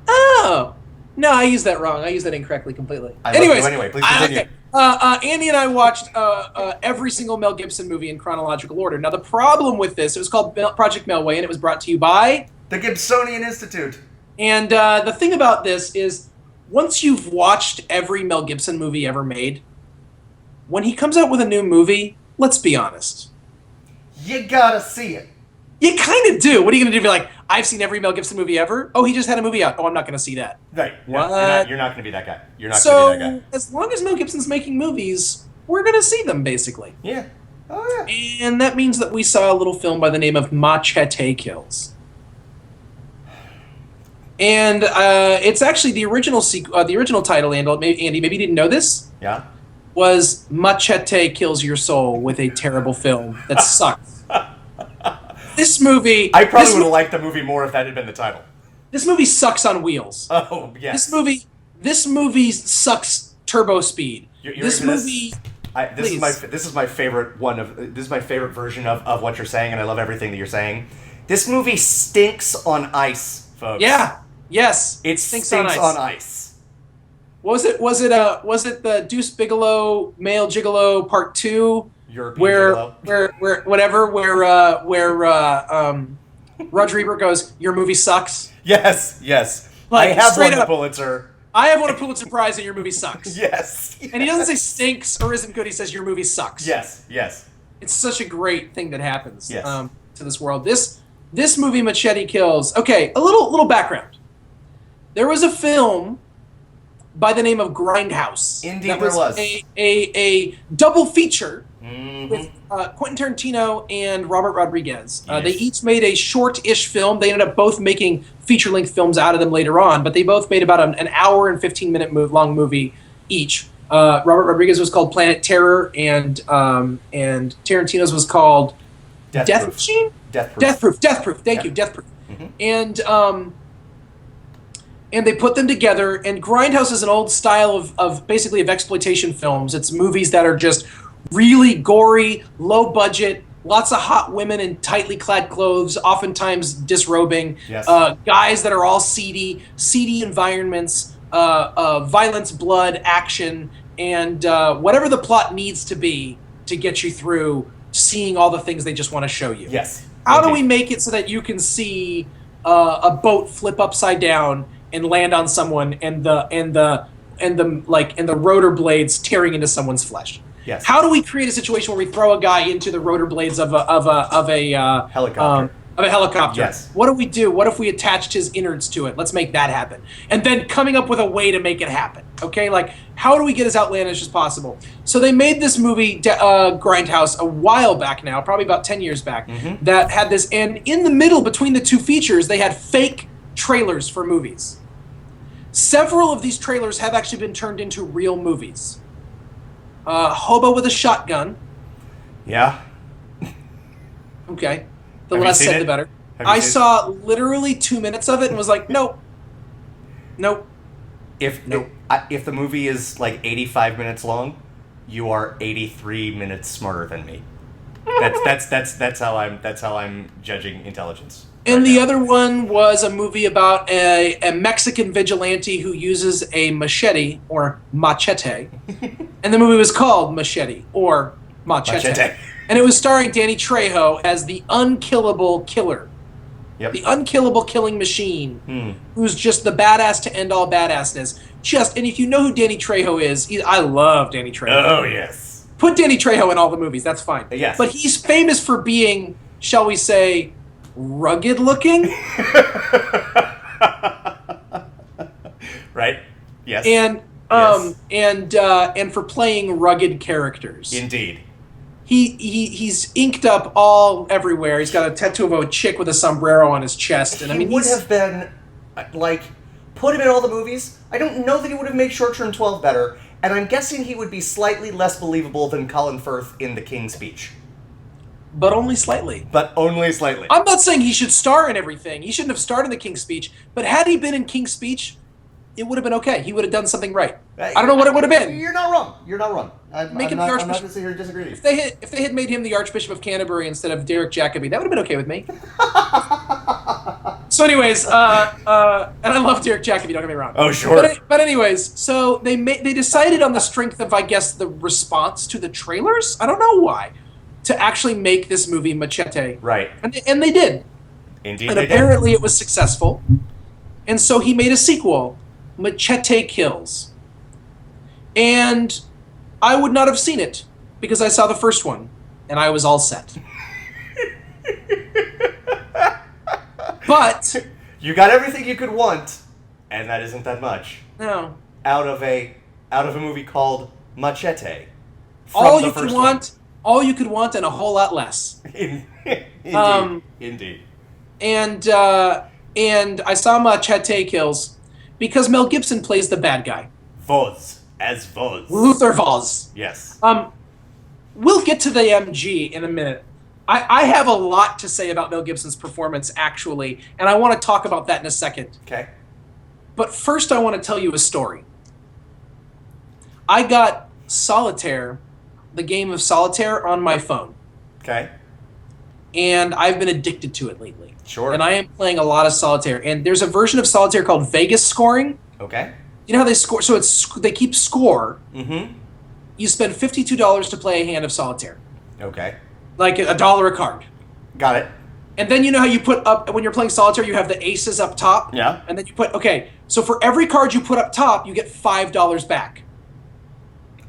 Speaker 3: Oh. No, I used that wrong. I used that incorrectly completely.
Speaker 2: Anyways, please continue.
Speaker 3: Okay. Andy and I watched every single Mel Gibson movie in chronological order. Now, the problem with this, it was called Project Melway, and it was brought to you by...
Speaker 2: The Gibsonian Institute.
Speaker 3: And the thing about this is, once you've watched every Mel Gibson movie ever made, when he comes out with a new movie, let's be honest.
Speaker 2: You gotta see it.
Speaker 3: You kind of do. What are you going to do? Be like, I've seen every Mel Gibson movie ever? Oh, he just had a movie out. Oh, I'm not going to see that.
Speaker 2: Right.
Speaker 3: What?
Speaker 2: No, you're not going to be that guy. You're not going to be that guy.
Speaker 3: As long as Mel Gibson's making movies, we're going to see them, basically.
Speaker 2: Yeah. Oh, yeah.
Speaker 3: And that means that we saw a little film by the name of Machete Kills. And it's actually the original title, Andy, maybe you didn't know this?
Speaker 2: Yeah.
Speaker 3: Was Machete Kills Your Soul with a terrible film that sucks. This movie...
Speaker 2: I probably would have liked the movie more if that had been the title.
Speaker 3: This movie sucks on wheels.
Speaker 2: Oh, yes.
Speaker 3: This movie sucks turbo speed. This is
Speaker 2: my favorite this is my favorite version of what you're saying, and I love everything that you're saying. This movie stinks on ice, folks.
Speaker 3: Yeah. Yes.
Speaker 2: It stinks on ice.
Speaker 3: Was it the Deuce Bigalow Male Gigolo Part 2?
Speaker 2: European Gigolo.
Speaker 3: where Roger Ebert goes, your movie sucks.
Speaker 2: Yes.
Speaker 3: Like,
Speaker 2: I have won the
Speaker 3: up,
Speaker 2: Pulitzer.
Speaker 3: I have won a Pulitzer Prize and your movie sucks.
Speaker 2: Yes.
Speaker 3: And he doesn't say stinks or isn't good, he says your movie sucks.
Speaker 2: Yes.
Speaker 3: It's such a great thing that happens.
Speaker 2: Yes.
Speaker 3: to this world. This movie, Machete Kills. Okay, a little background. There was a film by the name of Grindhouse.
Speaker 2: Indeed,
Speaker 3: that
Speaker 2: there was.
Speaker 3: A double feature
Speaker 2: Mhm.
Speaker 3: with Quentin Tarantino and Robert Rodriguez.
Speaker 2: Yes.
Speaker 3: They each made a short-ish film. They ended up both making feature-length films out of them later on, but they both made about an hour and 15-minute long movie each. Robert Rodriguez was called Planet Terror, and Tarantino's was called
Speaker 2: Death
Speaker 3: Death
Speaker 2: Proof.
Speaker 3: Machine?
Speaker 2: Death Proof.
Speaker 3: Death Proof. Thank
Speaker 2: Yeah.
Speaker 3: you, Death Proof.
Speaker 2: Mhm.
Speaker 3: And they put them together. And Grindhouse is an old style of basically of exploitation films. It's movies that are just really gory, low budget, lots of hot women in tightly clad clothes, oftentimes disrobing.
Speaker 2: Yes.
Speaker 3: Guys that are all seedy environments, violence, blood, action, and whatever the plot needs to be to get you through seeing all the things they just want to show you.
Speaker 2: Yes.
Speaker 3: How do
Speaker 2: Indeed.
Speaker 3: we make it so that you can see a boat flip upside down and land on someone, and the rotor blades tearing into someone's flesh?
Speaker 2: Yes.
Speaker 3: How do we create a situation where we throw a guy into the rotor blades of a
Speaker 2: Helicopter.
Speaker 3: Of a helicopter?
Speaker 2: Yes.
Speaker 3: What do we do? What if we attached his innards to it? Let's make that happen. And then coming up with a way to make it happen. Okay, like how do we get as outlandish as possible? So they made this movie, Grindhouse, a while back now, probably about 10 years back, that had this. And in the middle, between the two features, they had fake trailers for movies. Several of these trailers have actually been turned into real movies. Hobo with a Shotgun.
Speaker 2: Yeah.
Speaker 3: Okay. The
Speaker 2: Have you
Speaker 3: less
Speaker 2: seen
Speaker 3: said,
Speaker 2: it?
Speaker 3: the better.
Speaker 2: Have you
Speaker 3: I
Speaker 2: seen it?
Speaker 3: saw literally 2 minutes of it and was like, nope.
Speaker 2: If the movie is like 85 minutes long, you are 83 minutes smarter than me. That's how I'm judging intelligence.
Speaker 3: And
Speaker 2: right
Speaker 3: the
Speaker 2: now.
Speaker 3: other one was a movie about a Mexican vigilante who uses a machete, or machete. And the movie was called Machete, or Machete.
Speaker 2: Machete.
Speaker 3: And it was starring Danny Trejo as the unkillable killer.
Speaker 2: Yep.
Speaker 3: The unkillable killing machine, who's just the badass to end all badassness. And if you know who Danny Trejo is, I love Danny Trejo.
Speaker 2: Oh yes.
Speaker 3: Put Danny Trejo in all the movies, that's fine.
Speaker 2: Yes.
Speaker 3: But he's famous for being, shall we say, rugged looking.
Speaker 2: Right. Yes.
Speaker 3: And
Speaker 2: Yes.
Speaker 3: and for playing rugged characters.
Speaker 2: Indeed.
Speaker 3: He's inked up all everywhere. He's got a tattoo of a chick with a sombrero on his chest, and I mean
Speaker 2: he would
Speaker 3: he's
Speaker 2: have been like put him in all the movies. I don't know that he would have made Short Term 12 better, and I'm guessing he would be slightly less believable than Colin Firth in The King's Speech.
Speaker 3: but only slightly.
Speaker 2: But only slightly.
Speaker 3: I'm not saying he should star in everything. He shouldn't have starred in the King's Speech, but had he been in King's Speech, it would have been okay. He would have done something right. I don't know what it would have been.
Speaker 2: You're not wrong. You're not wrong. I'm
Speaker 3: Make him
Speaker 2: not
Speaker 3: the
Speaker 2: going
Speaker 3: Archbishop.
Speaker 2: to sit here and disagree with
Speaker 3: If
Speaker 2: you.
Speaker 3: they had made him the Archbishop of Canterbury instead of Derek Jacobi, that would have been okay with me. So, anyways, and I love Derek Jacobi. Don't get me wrong.
Speaker 2: Oh, sure.
Speaker 3: But anyways, so they decided on the strength of, I guess, the response to the trailers. I don't know why, to actually make this movie Machete.
Speaker 2: Right.
Speaker 3: And they did.
Speaker 2: Indeed
Speaker 3: And
Speaker 2: they did.
Speaker 3: apparently it was successful. And so he made a sequel, Machete Kills. And I would not have seen it because I saw the first one and I was all set. But
Speaker 2: You got everything you could want, and that isn't that much.
Speaker 3: no,
Speaker 2: Out of a movie called Machete. from
Speaker 3: all
Speaker 2: the
Speaker 3: you could
Speaker 2: first
Speaker 3: want, all you could want, and a whole lot less.
Speaker 2: one. Indeed. Indeed.
Speaker 3: And I saw Machete Kills because Mel Gibson plays the bad guy,
Speaker 2: Voz. As Voz.
Speaker 3: Luther Voss.
Speaker 2: Yes.
Speaker 3: We'll get to the MG in a minute. I have a lot to say about Mel Gibson's performance, actually, and I want to talk about that in a second.
Speaker 2: Okay.
Speaker 3: But first, I want to tell you a story. I got Solitaire, the game of Solitaire, on my phone,
Speaker 2: Okay.
Speaker 3: and I've been addicted to it lately.
Speaker 2: Sure.
Speaker 3: And I am playing a lot of Solitaire, and there's a version of Solitaire called Vegas Scoring.
Speaker 2: Okay.
Speaker 3: You know how they score? So they keep score.
Speaker 2: Mm-hmm.
Speaker 3: You spend $52 to play a hand of Solitaire,
Speaker 2: Okay.
Speaker 3: like $1 a card.
Speaker 2: Got it.
Speaker 3: And then you know how you put up, when you're playing Solitaire, you have the aces up top?
Speaker 2: Yeah.
Speaker 3: And then you put, okay, so for every card you put up top, you get $5 back.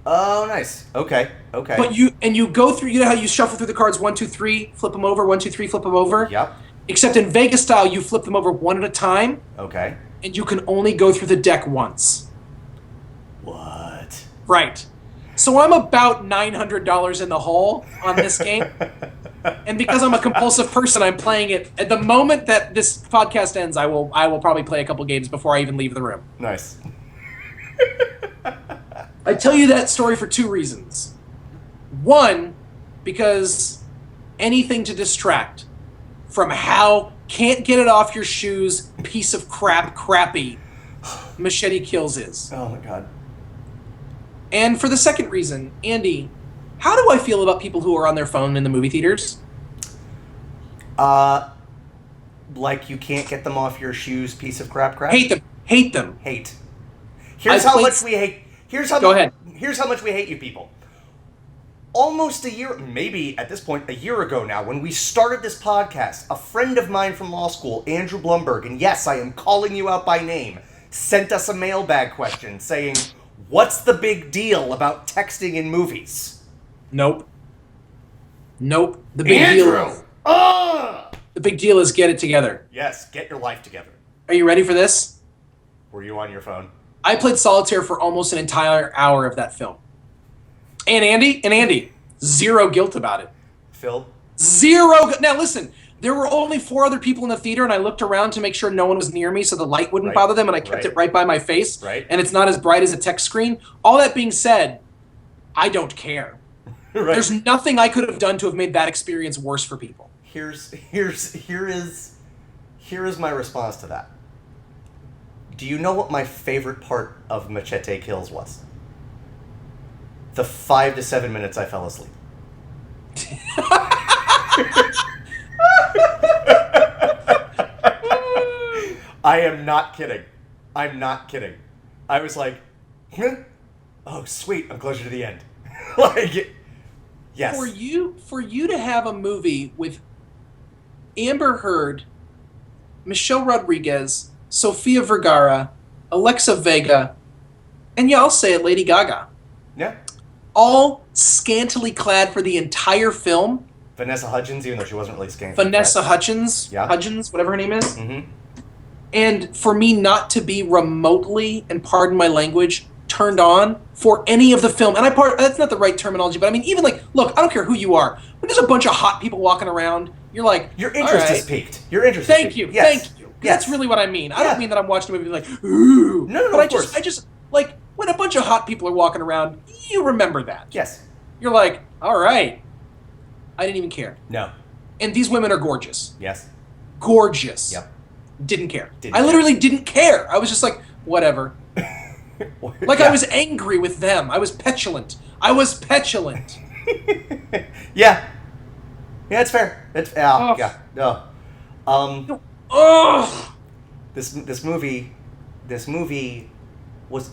Speaker 2: Oh, nice. Okay.
Speaker 3: But you go through. You know how you shuffle through the cards 1, 2, 3, flip them over. 1, 2, 3, flip them over.
Speaker 2: Yep.
Speaker 3: Except in Vegas style, you flip them over one at a time.
Speaker 2: Okay.
Speaker 3: And you can only go through the deck once.
Speaker 2: What?
Speaker 3: Right. So I'm about $900 in the hole on this game. And because I'm a compulsive person, I'm playing it. At the moment that this podcast ends, I will probably play a couple games before I even leave the room.
Speaker 2: Nice.
Speaker 3: I tell you that story for two reasons. One, because anything to distract from how can't get it off your shoes, piece of crap, crappy Machete Kills is.
Speaker 2: Oh my god.
Speaker 3: And for the second reason, Andy, how do I feel about people who are on their phone in the movie theaters?
Speaker 2: Like you can't get them off your shoes, piece of crap.
Speaker 3: Hate them. Hate them.
Speaker 2: Hate. Here's how much we hate. Here's how much we hate you people. Almost a year, maybe at this point, a year ago now, when we started this podcast, a friend of mine from law school, Andrew Blumberg, and yes, I am calling you out by name, sent us a mailbag question saying, what's the big deal about texting in movies?
Speaker 3: Nope. The big deal. The big deal is get it together.
Speaker 2: Yes, get your life together.
Speaker 3: Are you ready for this?
Speaker 2: Were you on your phone?
Speaker 3: I played solitaire for almost an entire hour of that film. And Andy, zero guilt about it.
Speaker 2: Phil?
Speaker 3: Now listen, there were only 4 other people in the theater, and I looked around to make sure no one was near me so the light wouldn't bother them, and I kept it right by my face.
Speaker 2: Right.
Speaker 3: And it's not as bright as a text screen. All that being said, I don't care.
Speaker 2: Right.
Speaker 3: There's nothing I could have done to have made that experience worse for people.
Speaker 2: Here is my response to that. Do you know what my favorite part of Machete Kills was? The 5 to 7 minutes I fell asleep. I am not kidding. I'm not kidding. I was like, oh sweet, I'm closer to the end. Like, yes.
Speaker 3: For you to have a movie with Amber Heard, Michelle Rodriguez, Sofia Vergara, Alexa Vega, and yeah, I'll say it, Lady Gaga.
Speaker 2: Yeah.
Speaker 3: All scantily clad for the entire film.
Speaker 2: Vanessa Hudgens, even though she wasn't really scantily
Speaker 3: Vanessa
Speaker 2: clad.
Speaker 3: Hudgens,
Speaker 2: Yeah.
Speaker 3: Hudgens, whatever her name is.
Speaker 2: Mm-hmm.
Speaker 3: And for me not to be remotely, and pardon my language, turned on for any of the film, and that's not the right terminology, but I mean, even like, look, I don't care who you are. When there's a bunch of hot people walking around, you're like,
Speaker 2: your interest is piqued. Your interest is piqued.
Speaker 3: Thank you.
Speaker 2: Yes.
Speaker 3: That's really what I mean. I don't mean that I'm watching a movie like, ooh.
Speaker 2: No,
Speaker 3: but
Speaker 2: of course.
Speaker 3: I just, like, when a bunch of hot people are walking around, you remember that.
Speaker 2: Yes.
Speaker 3: You're like, all right. I didn't even care.
Speaker 2: No.
Speaker 3: And these women are gorgeous.
Speaker 2: Yes.
Speaker 3: Gorgeous.
Speaker 2: Yep.
Speaker 3: Didn't care.
Speaker 2: Didn't
Speaker 3: I
Speaker 2: care.
Speaker 3: literally didn't care. I was just like, whatever. Like,
Speaker 2: Yeah.
Speaker 3: I was angry with them. I was petulant.
Speaker 2: Yeah. Yeah, it's fair. It's
Speaker 3: Oh.
Speaker 2: yeah. No.
Speaker 3: Ugh.
Speaker 2: This movie was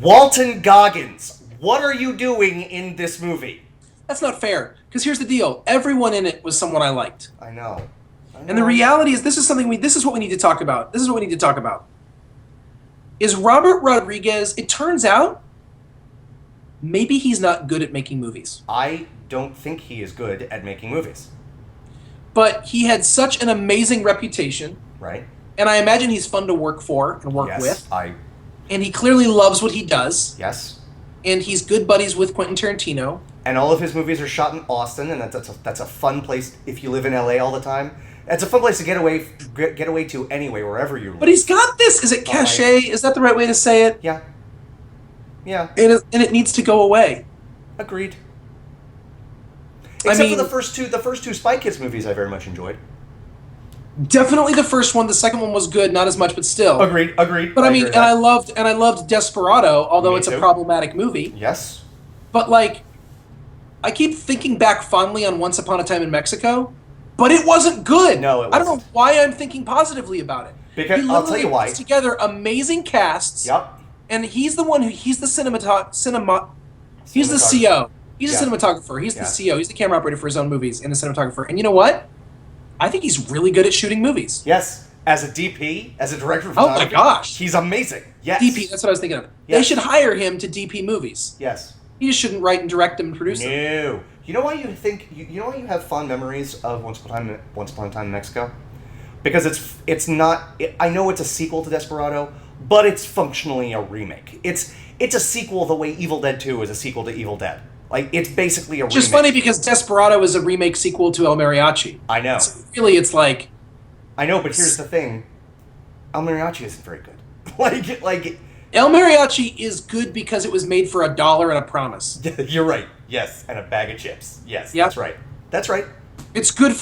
Speaker 2: Walton Goggins. What are you doing in this movie?
Speaker 3: That's not fair. Because here's the deal. Everyone in it was someone I liked.
Speaker 2: I know.
Speaker 3: And the reality is, this is what we need to talk about. Is Robert Rodriguez, it turns out, maybe he's not good at making movies.
Speaker 2: I don't think he is good at making movies.
Speaker 3: But he had such an amazing reputation.
Speaker 2: Right?
Speaker 3: And I imagine he's fun to work for and work
Speaker 2: Yes,
Speaker 3: with.
Speaker 2: I
Speaker 3: And he clearly loves what he does.
Speaker 2: yes.
Speaker 3: And he's good buddies with Quentin Tarantino.
Speaker 2: And all of his movies are shot in Austin, and that's a fun place if you live in LA all the time. It's a fun place to get away to anyway, wherever you live.
Speaker 3: But he's got this. Is it cachet? Is that the right way to say it?
Speaker 2: Yeah. Yeah.
Speaker 3: And it needs to go away.
Speaker 2: Agreed. Except for the first two Spy Kids movies I very much enjoyed.
Speaker 3: Definitely the first one. The second one was good, not as much, but still.
Speaker 2: Agreed.
Speaker 3: But I mean, I loved Desperado, although
Speaker 2: Me
Speaker 3: it's
Speaker 2: too.
Speaker 3: a problematic movie.
Speaker 2: Yes.
Speaker 3: But like, I keep thinking back fondly on Once Upon a Time in Mexico, but it wasn't good.
Speaker 2: No, it
Speaker 3: I don't
Speaker 2: wasn't.
Speaker 3: know why I'm thinking positively about it.
Speaker 2: Because
Speaker 3: He
Speaker 2: I'll tell
Speaker 3: literally
Speaker 2: you why.
Speaker 3: puts together amazing casts.
Speaker 2: Yep.
Speaker 3: And he's the one he's the He's the CO. He's
Speaker 2: Yeah.
Speaker 3: the cinematographer. He's
Speaker 2: Yeah.
Speaker 3: the CO. He's the camera operator for his own movies and the cinematographer. And you know what? I think he's really good at shooting movies.
Speaker 2: Yes. As a DP, as a director of
Speaker 3: Oh my
Speaker 2: photography,
Speaker 3: gosh.
Speaker 2: he's amazing. Yes.
Speaker 3: DP, that's what I was thinking of. They
Speaker 2: Yes.
Speaker 3: should hire him to DP movies.
Speaker 2: Yes.
Speaker 3: He just shouldn't write and direct them and produce them.
Speaker 2: No. You know why you think you know why you have fond memories of Once Upon a Time in Mexico? Because it's not. I know it's a sequel to Desperado, but it's functionally a remake. It's a sequel the way Evil Dead 2 is a sequel to Evil Dead. Like, it's basically a remake.
Speaker 3: Which is funny because Desperado is a remake sequel to El Mariachi.
Speaker 2: I know.
Speaker 3: So really, it's like...
Speaker 2: I know, but here's the thing. El Mariachi isn't very good. like
Speaker 3: El Mariachi is good because it was made for $1 and a promise.
Speaker 2: You're right. Yes, and a bag of chips. Yes,
Speaker 3: yep.
Speaker 2: That's right. That's right.
Speaker 3: It's good.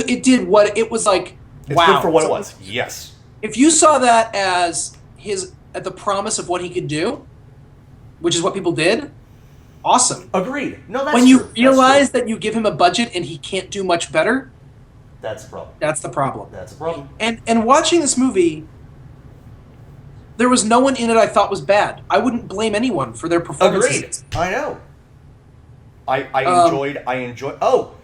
Speaker 3: It did what it was like.
Speaker 2: It's
Speaker 3: wow.
Speaker 2: good for what it was. Yes.
Speaker 3: If you saw that as the promise of what he could do, which is what people did, awesome.
Speaker 2: Agreed. No, that's
Speaker 3: when you
Speaker 2: true.
Speaker 3: realize that you give him a budget and he can't do much better,
Speaker 2: that's the problem.
Speaker 3: That's the problem.
Speaker 2: That's the problem.
Speaker 3: And watching this movie, there was no one in it I thought was bad. I wouldn't blame anyone for their performances.
Speaker 2: Agreed. I know. I enjoyed. Oh,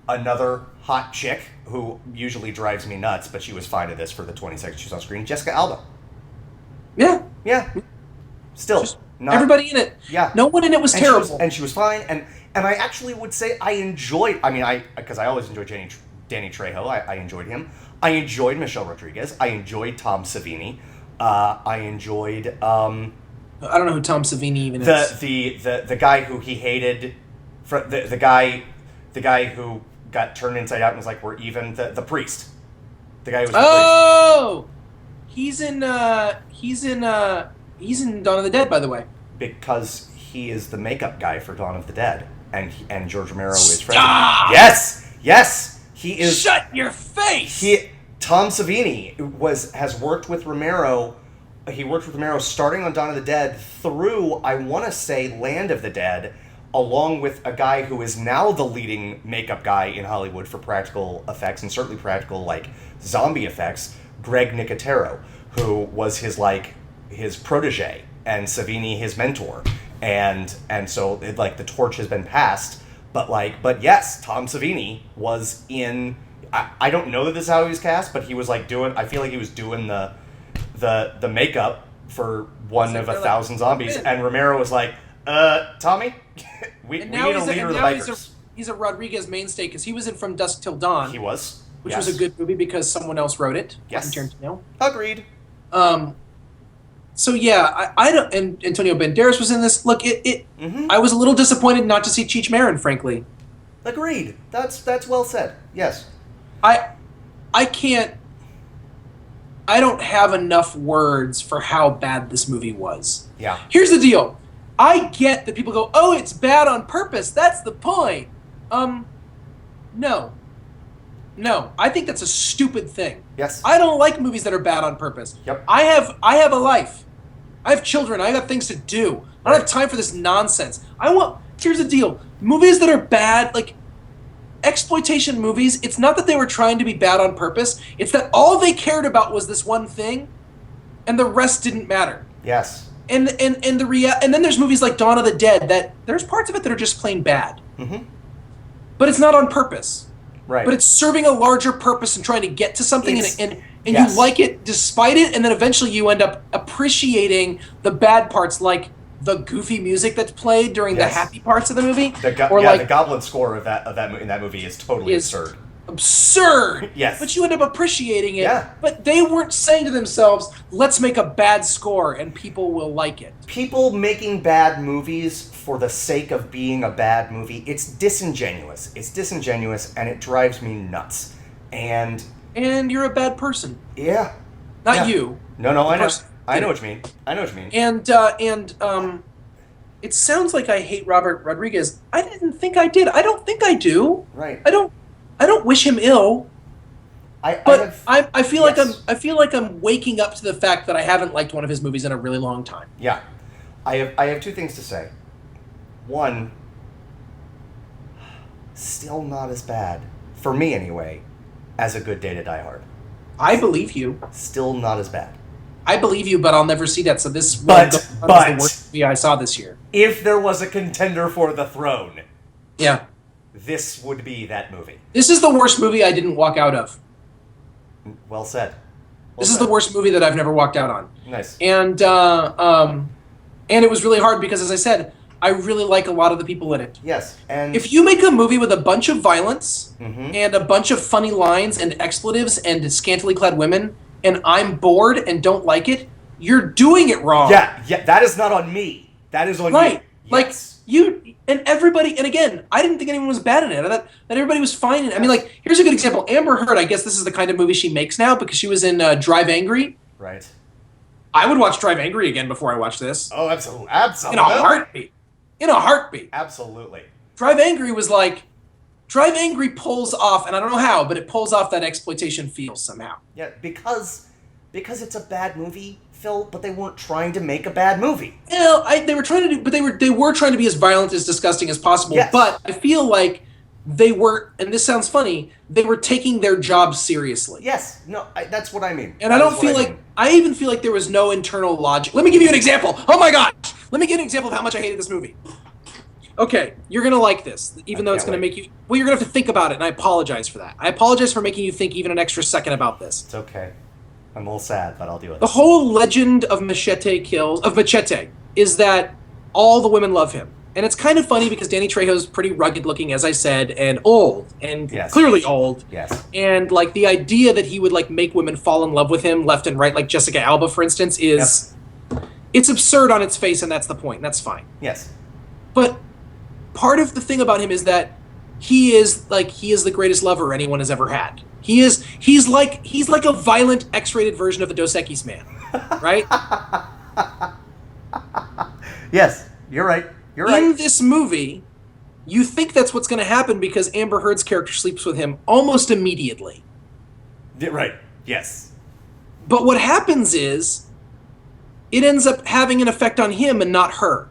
Speaker 2: another hot chick who usually drives me nuts, but she was fine at this for the 20 seconds she was on screen. Jessica Alba.
Speaker 3: Yeah.
Speaker 2: Yeah. Still, not
Speaker 3: everybody in it.
Speaker 2: Yeah.
Speaker 3: No one in it was terrible.
Speaker 2: She was fine. And I actually would say I enjoyed. I mean, because I always enjoyed Danny Trejo. I enjoyed him. I enjoyed Michelle Rodriguez. I enjoyed Tom Savini. I enjoyed. I
Speaker 3: don't know who Tom Savini even is.
Speaker 2: The guy who he hated. The guy who got turned inside out and was like, "We're even." The priest. The guy who was the priest.
Speaker 3: Oh, he's in Dawn of the Dead, by the way.
Speaker 2: Because he is the makeup guy for Dawn of the Dead, and George Romero is friends. Yes, he is.
Speaker 3: Shut your face.
Speaker 2: Tom Savini has worked with Romero. He worked with Romero starting on Dawn of the Dead through, I want to say, Land of the Dead, along with a guy who is now the leading makeup guy in Hollywood for practical effects, and certainly practical, like, zombie effects, Greg Nicotero, who was his protege, and Savini his mentor. And so, the torch has been passed, but yes, Tom Savini was in... I don't know that this is how he was cast, but he was, I feel like he was doing the makeup for one of 1,000 zombies, and Romero was like, Tommy, we need a leader of the bikers.
Speaker 3: He's a Rodriguez mainstay, because he was in From Dusk Till Dawn.
Speaker 2: He was.
Speaker 3: Which was a good movie because someone else wrote it.
Speaker 2: Yes.
Speaker 3: Tarantino.
Speaker 2: Agreed.
Speaker 3: So yeah, I don't. And Antonio Banderas was in this. Look,
Speaker 2: Mm-hmm.
Speaker 3: I was a little disappointed not to see Cheech Marin, frankly.
Speaker 2: Agreed. That's well said. Yes.
Speaker 3: I can't. I don't have enough words for how bad this movie was.
Speaker 2: Yeah.
Speaker 3: Here's the deal. I get that people go, "Oh, it's bad on purpose." That's the point. No. No, I think that's a stupid thing.
Speaker 2: Yes.
Speaker 3: I don't like movies that are bad on purpose.
Speaker 2: Yep.
Speaker 3: I have a life. I have children. I got things to do. I don't have time for this nonsense. Here's the deal. Movies that are bad, like exploitation movies, it's not that they were trying to be bad on purpose. It's that all they cared about was this one thing, and the rest didn't matter.
Speaker 2: Yes.
Speaker 3: And then there's movies like Dawn of the Dead that there's parts of it that are just plain bad.
Speaker 2: Mm-hmm.
Speaker 3: But it's not on purpose.
Speaker 2: Right.
Speaker 3: But it's serving a larger purpose and trying to get to something, and
Speaker 2: yes.
Speaker 3: You like it despite it, and then eventually you end up appreciating the bad parts, like the goofy music that's played during the happy parts of the movie.
Speaker 2: The Goblin score of that in that movie is totally absurd.
Speaker 3: Absurd.
Speaker 2: Yes.
Speaker 3: But you end up appreciating it.
Speaker 2: Yeah.
Speaker 3: But they weren't saying to themselves, "Let's make a bad score and people will like it."
Speaker 2: People making bad movies for the sake of being a bad movie, it's disingenuous. It's disingenuous, and it drives me nuts. And
Speaker 3: you're a bad person.
Speaker 2: Yeah.
Speaker 3: Not you.
Speaker 2: No, I know. I know what you mean. I know what you mean.
Speaker 3: And it sounds like I hate Robert Rodriguez. I didn't think I did. I don't think I do.
Speaker 2: Right.
Speaker 3: I don't wish him ill. I feel like I'm waking up to the fact that I haven't liked one of his movies in a really long time.
Speaker 2: Yeah. I have two things to say. One, still not as bad, for me anyway, as A Good Day to Die Hard.
Speaker 3: I believe you.
Speaker 2: Still not as bad.
Speaker 3: I believe you, but I'll never see that. So this is
Speaker 2: the
Speaker 3: worst movie I saw this year.
Speaker 2: If there was a contender for the throne,
Speaker 3: yeah,
Speaker 2: this would be that movie.
Speaker 3: This is the worst movie I didn't walk out of.
Speaker 2: Well said.
Speaker 3: This is the worst movie that I've never walked out on.
Speaker 2: Nice.
Speaker 3: And it was really hard because, as I said, I really like a lot of the people in it.
Speaker 2: Yes, and
Speaker 3: If you make a movie with a bunch of violence
Speaker 2: Mhm.
Speaker 3: and a bunch of funny lines and expletives and scantily clad women, and I'm bored and don't like it, you're doing it wrong.
Speaker 2: yeah, that is not on me. That is on you.
Speaker 3: Right. Like,
Speaker 2: Yes.
Speaker 3: you and everybody, and again, I didn't think anyone was bad in it. I thought that everybody was fine in it. I mean, like, here's a good example. Amber Heard, I guess this is the kind of movie she makes now because she was in Drive Angry.
Speaker 2: Right.
Speaker 3: I would watch Drive Angry again before I watch this.
Speaker 2: Oh, absolutely.
Speaker 3: In a heartbeat. In a heartbeat.
Speaker 2: Absolutely.
Speaker 3: Drive Angry was like, Drive Angry pulls off, and I don't know how, but it pulls off that exploitation feel somehow.
Speaker 2: Yeah, because it's a bad movie, Phil, but they weren't trying to make a bad movie.
Speaker 3: Well, they were trying to do, but they were trying to be as violent, as disgusting as possible.
Speaker 2: Yes.
Speaker 3: But I feel like they were, and this sounds funny, they were taking their job seriously.
Speaker 2: Yes, no, that's what I mean.
Speaker 3: And I don't feel like, I even feel like there was no internal logic. Let me give you an example. Oh my gosh! Let me give you an example of how much I hated this movie. Okay, you're going to like this, even though it's going to make you, well, you're going to have to think about it, and I apologize for that. I apologize for making you think even an extra second about this.
Speaker 2: It's okay. I'm a little sad, but I'll deal with it.
Speaker 3: The whole legend of Machete is that all the women love him. And it's kind of funny because Danny Trejo's pretty rugged looking, as I said, and old, and clearly old.
Speaker 2: Yes.
Speaker 3: And, like, the idea that he would, like, make women fall in love with him left and right, like Jessica Alba, for instance, is... Yep. It's absurd on its face, and that's the point, and that's fine.
Speaker 2: Yes.
Speaker 3: But part of the thing about him is that he is the greatest lover anyone has ever had. He's like a violent X-rated version of the Dos Equis Man, right?
Speaker 2: Yes, you're right. You're right.
Speaker 3: In this movie, you think that's what's going to happen because Amber Heard's character sleeps with him almost immediately.
Speaker 2: Right. Yes.
Speaker 3: But what happens is it ends up having an effect on him and not her.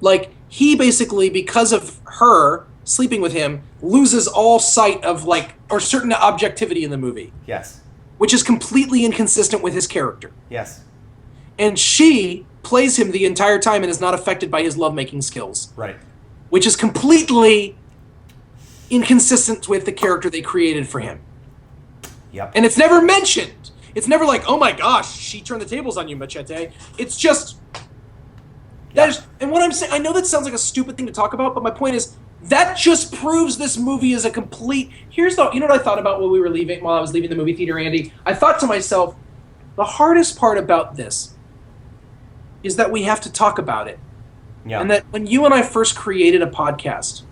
Speaker 3: Like, he basically, because of her sleeping with him, loses all sight of, like, or certain objectivity in the movie.
Speaker 2: Yes.
Speaker 3: Which is completely inconsistent with his character.
Speaker 2: Yes.
Speaker 3: And she plays him the entire time and is not affected by his lovemaking skills.
Speaker 2: Right.
Speaker 3: Which is completely inconsistent with the character they created for him.
Speaker 2: Yep.
Speaker 3: And it's never mentioned. It's never like, oh my gosh, she turned the tables on you, Machete. It's just... And what I'm saying, I know that sounds like a stupid thing to talk about, but my point is, that just proves this movie is a complete... You know what I thought about while I was leaving the movie theater, Andy? I thought to myself, the hardest part about this is that we have to talk about it.
Speaker 2: Yeah.
Speaker 3: And that when you and I first created a podcast,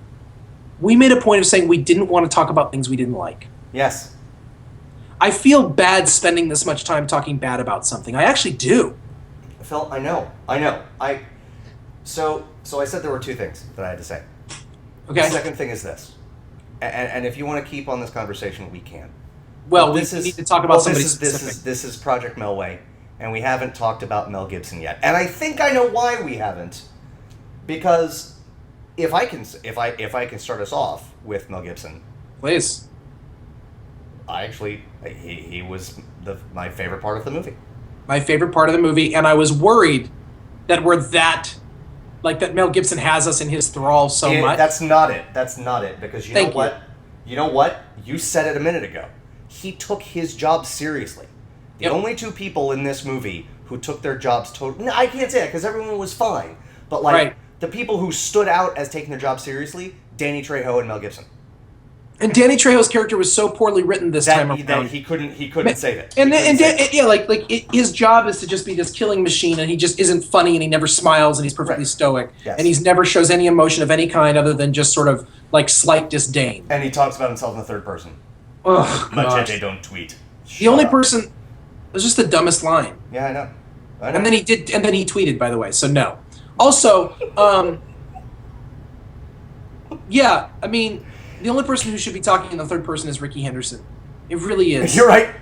Speaker 3: we made a point of saying we didn't want to talk about things we didn't like.
Speaker 2: Yes.
Speaker 3: I feel bad spending this much time talking bad about something. I actually do.
Speaker 2: Phil, I know. So I said there were two things that I had to say.
Speaker 3: Okay.
Speaker 2: The second thing is this. And if you want to keep on this conversation, we can.
Speaker 3: Well, we need to talk about somebody specific.
Speaker 2: This is Project Melway, and we haven't talked about Mel Gibson yet. And I think I know why we haven't. Because if I can start us off with Mel Gibson.
Speaker 3: Please.
Speaker 2: He was my favorite part of the movie.
Speaker 3: My favorite part of the movie, and I was worried that that Mel Gibson has us in his thrall so much.
Speaker 2: That's not it, because you know what? You said it a minute ago. He took his job seriously. The only two people in this movie who took their jobs totally... No, I can't say that, because everyone was fine. But, the people who stood out as taking their job seriously, Danny Trejo and Mel Gibson. And
Speaker 3: Danny Trejo's character was so poorly written this time around.
Speaker 2: That he couldn't save it.
Speaker 3: His job is to just be this killing machine, and he just isn't funny, and he never smiles, and he's perfectly stoic, and he never shows any emotion of any kind other than just sort of like slight disdain.
Speaker 2: And he talks about himself in the third person.
Speaker 3: Oh,
Speaker 2: Machete, don't tweet.
Speaker 3: The only person. It was just the dumbest line.
Speaker 2: Yeah, I know.
Speaker 3: And then he tweeted, by the way. So no. Also, yeah, I mean. The only person who should be talking in the third person is Ricky Henderson. It really is.
Speaker 2: You're right.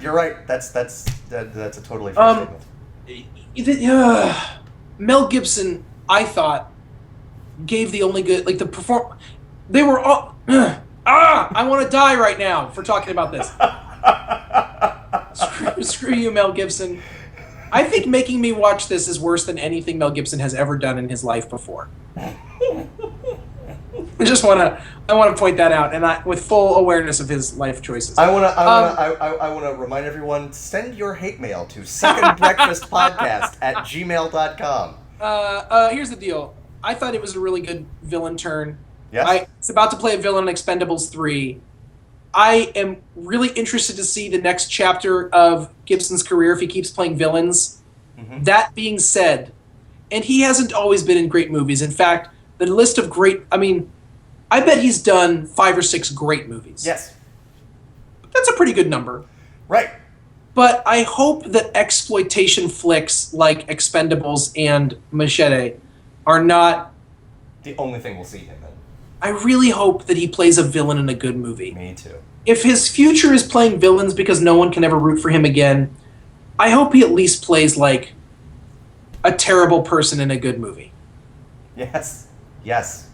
Speaker 2: That's a totally fair
Speaker 3: statement. Mel Gibson, I thought, gave the only good They were all. I want to die right now for talking about this. Screw you, Mel Gibson. I think making me watch this is worse than anything Mel Gibson has ever done in his life before. I want to point that out, and with full awareness of his life choices.
Speaker 2: I want to remind everyone: send your hate mail to secondbreakfastpodcast@gmail.com.
Speaker 3: Here's the deal. I thought it was a really good villain turn.
Speaker 2: Yes.
Speaker 3: It's about to play a villain in Expendables 3. I am really interested to see the next chapter of Gibson's career if he keeps playing villains.
Speaker 2: Mm-hmm.
Speaker 3: That being said, and he hasn't always been in great movies. In fact, the list of great, I mean, I bet he's done 5 or 6 great movies.
Speaker 2: Yes.
Speaker 3: That's a pretty good number.
Speaker 2: Right.
Speaker 3: But I hope that exploitation flicks like Expendables and Machete are not...
Speaker 2: The only thing we'll see him in.
Speaker 3: I really hope that he plays a villain in a good movie.
Speaker 2: Me too.
Speaker 3: If his future is playing villains because no one can ever root for him again, I hope he at least plays like a terrible person in a good movie.
Speaker 2: Yes. Yes.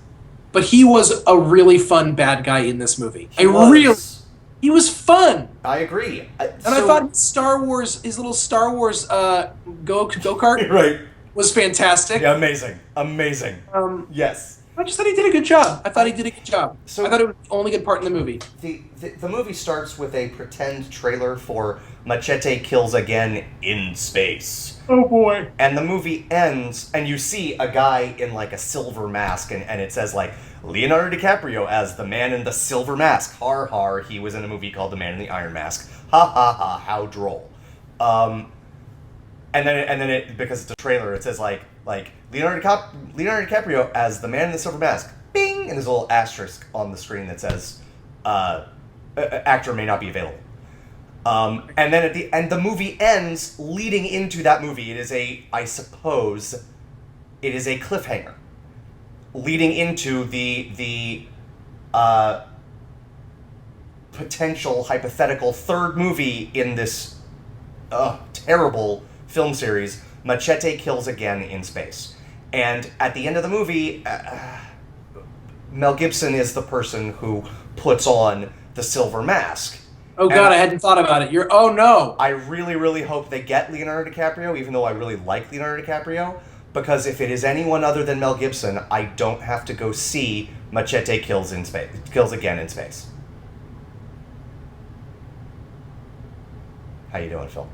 Speaker 3: But he was a really fun bad guy in this movie.
Speaker 2: He
Speaker 3: was fun.
Speaker 2: I agree.
Speaker 3: I thought his little Star Wars go-kart
Speaker 2: right.
Speaker 3: was fantastic.
Speaker 2: Yeah, amazing. Yes.
Speaker 3: I just thought he did a good job. So I thought it was the only good part in the movie.
Speaker 2: The movie starts with a pretend trailer for Machete Kills Again in Space.
Speaker 3: Oh boy.
Speaker 2: And the movie ends, and you see a guy in like a silver mask, and it says like, Leonardo DiCaprio as the man in the silver mask. Har har, he was in a movie called The Man in the Iron Mask. Ha ha ha, how droll. And then it because it's a trailer, it says like Leonardo DiCaprio as the man in the silver mask. Bing! And there's a little asterisk on the screen that says, actor may not be available. And then the movie ends leading into that movie. I suppose it is a cliffhanger leading into the potential hypothetical third movie in this terrible film series, Machete Kills Again in Space. And at the end of the movie, Mel Gibson is the person who puts on the silver mask.
Speaker 3: Oh God, I hadn't thought about it. Oh no.
Speaker 2: I really, really hope they get Leonardo DiCaprio, even though I really like Leonardo DiCaprio, because if it is anyone other than Mel Gibson, I don't have to go see Machete Kills Again in Space. How you doing, Phil?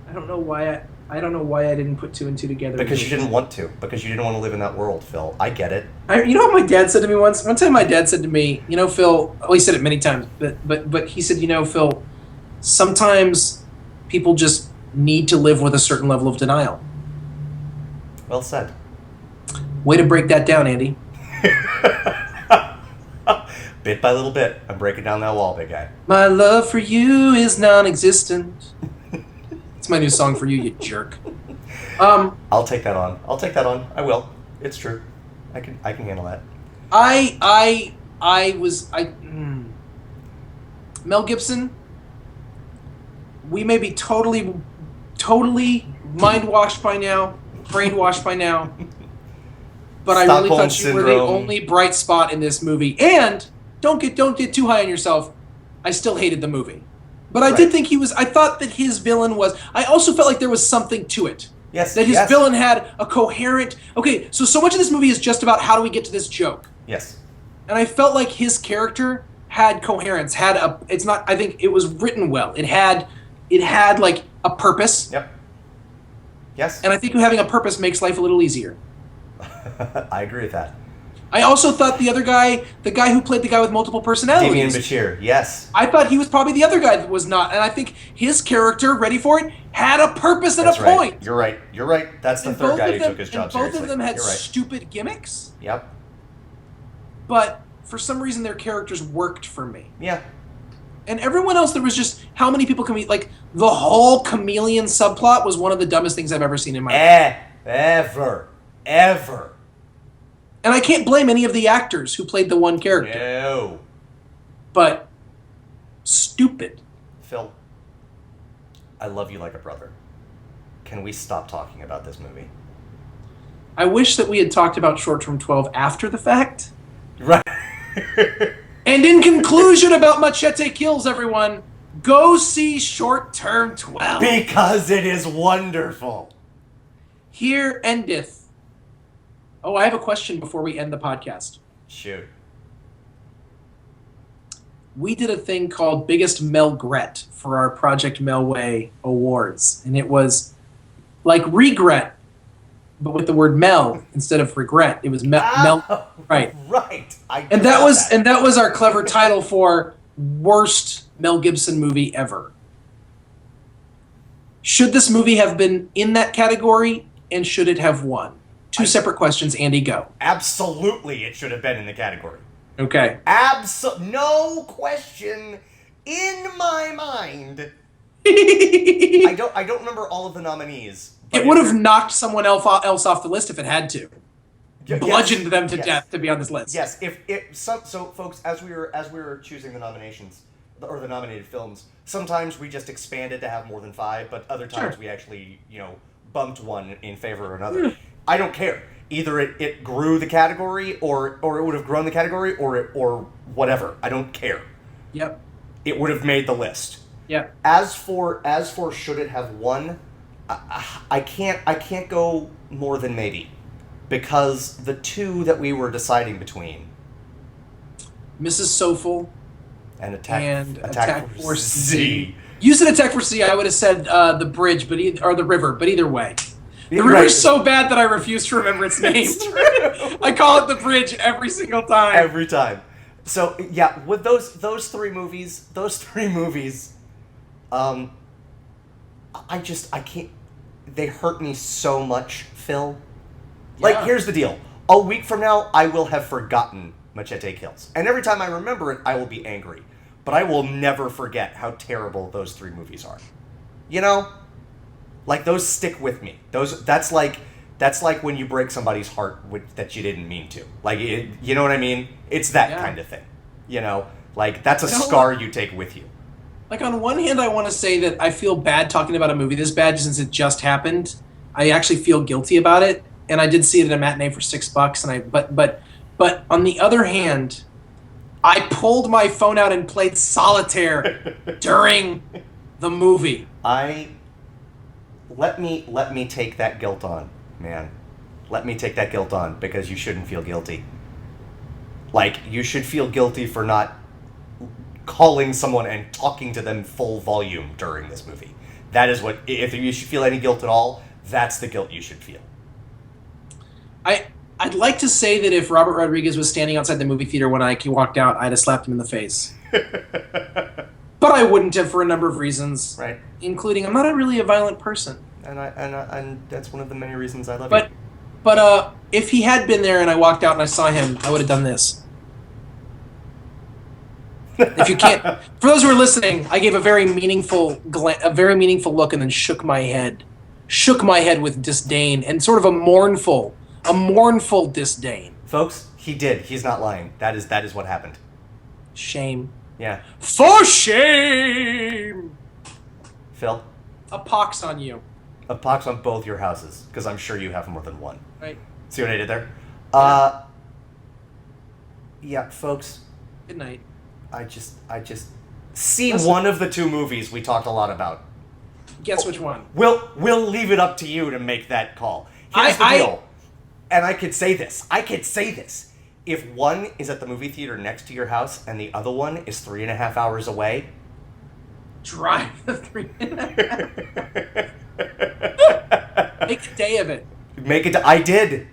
Speaker 3: I don't know why I didn't put 2 and 2 together.
Speaker 2: Because you didn't want to. Because you didn't want to live in that world, Phil. I get it.
Speaker 3: You know what my dad said to me once? One time my dad said to me, you know, Phil, well, he said it many times, but he said, you know, Phil, sometimes people just need to live with a certain level of denial.
Speaker 2: Well said.
Speaker 3: Way to break that down, Andy.
Speaker 2: Bit by little bit, I'm breaking down that wall, big guy.
Speaker 3: My love for you is non-existent. It's my new song for you, you jerk.
Speaker 2: I'll take that on. I will. It's true. I can handle that.
Speaker 3: Mel Gibson, we may be totally mind-washed by now, brainwashed by now, but I really thought you were the only bright spot in this movie. And don't get too high on yourself. I still hated the movie. But I did think I thought that his villain was, I also felt like there was something to it.
Speaker 2: Yes.
Speaker 3: That his villain had a coherent, so much of this movie is just about how do we get to this joke.
Speaker 2: Yes.
Speaker 3: And I felt like his character had coherence, I think it was written well. It had like a purpose.
Speaker 2: Yep. Yes.
Speaker 3: And I think having a purpose makes life a little easier.
Speaker 2: I agree with that.
Speaker 3: I also thought the guy who played the guy with multiple personalities,
Speaker 2: Damian Bashir, yes.
Speaker 3: I thought he was probably the other guy that was not, and I think his character, ready for it, had a purpose and a point.
Speaker 2: You're right. That's the third guy who took his job seriously.
Speaker 3: Both of them had stupid gimmicks.
Speaker 2: Yep.
Speaker 3: But for some reason, their characters worked for me.
Speaker 2: Yeah.
Speaker 3: And everyone else, there was just how many people can be like the whole chameleon subplot was one of the dumbest things I've ever seen in my life.
Speaker 2: Ever.
Speaker 3: And I can't blame any of the actors who played the one character.
Speaker 2: No.
Speaker 3: But stupid.
Speaker 2: Phil, I love you like a brother. Can we stop talking about this movie?
Speaker 3: I wish that we had talked about Short Term 12 after the fact.
Speaker 2: Right.
Speaker 3: And in conclusion about Machete Kills, everyone, go see Short Term 12.
Speaker 2: Because it is wonderful.
Speaker 3: Here endeth. Oh, I have a question before we end the podcast.
Speaker 2: Shoot.
Speaker 3: We did a thing called Biggest Melgret for our Project Melway Awards. And it was like regret but with the word Mel instead of regret. It was Mel. Right.
Speaker 2: Right.
Speaker 3: And that was our clever title for worst Mel Gibson movie ever. Should this movie have been in that category, and should it have won? Two separate questions. Andy, go.
Speaker 2: Absolutely, it should have been in the category.
Speaker 3: Okay.
Speaker 2: No question in my mind. I don't remember all of the nominees.
Speaker 3: It would have knocked someone else off the list if it had to. Bludgeoned them to death to be on this list.
Speaker 2: Yes, so folks, as we were choosing the nominations or the nominated films, sometimes we just expanded to have more than 5, but other times we actually, bumped one in favor of another. I don't care. Either it grew the category or it would have grown the category or whatever. I don't care.
Speaker 3: Yep.
Speaker 2: It would have made the list.
Speaker 3: Yep.
Speaker 2: As for should it have won, I can't go more than maybe. Because the two that we were deciding between,
Speaker 3: Mrs. Sofel
Speaker 2: and Attack Force Z.
Speaker 3: You said Attack Force Z. I would have said the bridge, or the river. But either way, the river's so bad that I refuse to remember its name.
Speaker 2: It's true.
Speaker 3: I call it the bridge every single time.
Speaker 2: Every time. So yeah, with those three movies, I can't. They hurt me so much, Phil. Like, here's the deal. A week from now, I will have forgotten Machete Kills. And every time I remember it, I will be angry. But I will never forget how terrible those three movies are. Like, those stick with me. That's like when you break somebody's heart that you didn't mean to. Like, you know what I mean? It's that kind of thing. Like, that's a scar you take with you.
Speaker 3: Like, on one hand, I want to say that I feel bad talking about a movie this bad since it just happened. I actually feel guilty about it. And I did see it at a matinee for $6, and but on the other hand, I pulled my phone out and played solitaire during the movie.
Speaker 2: Let me take that guilt on, man. Let me take that guilt on, because you shouldn't feel guilty. Like, you should feel guilty for not calling someone and talking to them full volume during this movie. That is what, if you should feel any guilt at all, that's the guilt you should feel.
Speaker 3: I'd like to say that if Robert Rodriguez was standing outside the movie theater when I walked out, I'd have slapped him in the face. But I wouldn't have, for a number of reasons.
Speaker 2: Right.
Speaker 3: Including, I'm not really a violent person.
Speaker 2: And that's one of the many reasons I love you.
Speaker 3: But if he had been there and I walked out and I saw him, I would have done this. If you can't, for those who are listening, I gave a very meaningful look and then shook my head with disdain and sort of a mournful disdain.
Speaker 2: Folks, he did. He's not lying. That is what happened.
Speaker 3: Shame.
Speaker 2: Yeah.
Speaker 3: For shame!
Speaker 2: Phil?
Speaker 3: A pox on you.
Speaker 2: A pox on both your houses, because I'm sure you have more than one.
Speaker 3: Right.
Speaker 2: See what I did there? Yeah, folks.
Speaker 3: Good night.
Speaker 2: I just see one of the two movies we talked a lot about.
Speaker 3: Guess which one?
Speaker 2: We'll leave it up to you to make that call. Here's the deal. And I could say this. If one is at the movie theater next to your house and the other one is 3.5 hours away,
Speaker 3: drive the 3.5. Make a day of it.
Speaker 2: Make it. I did.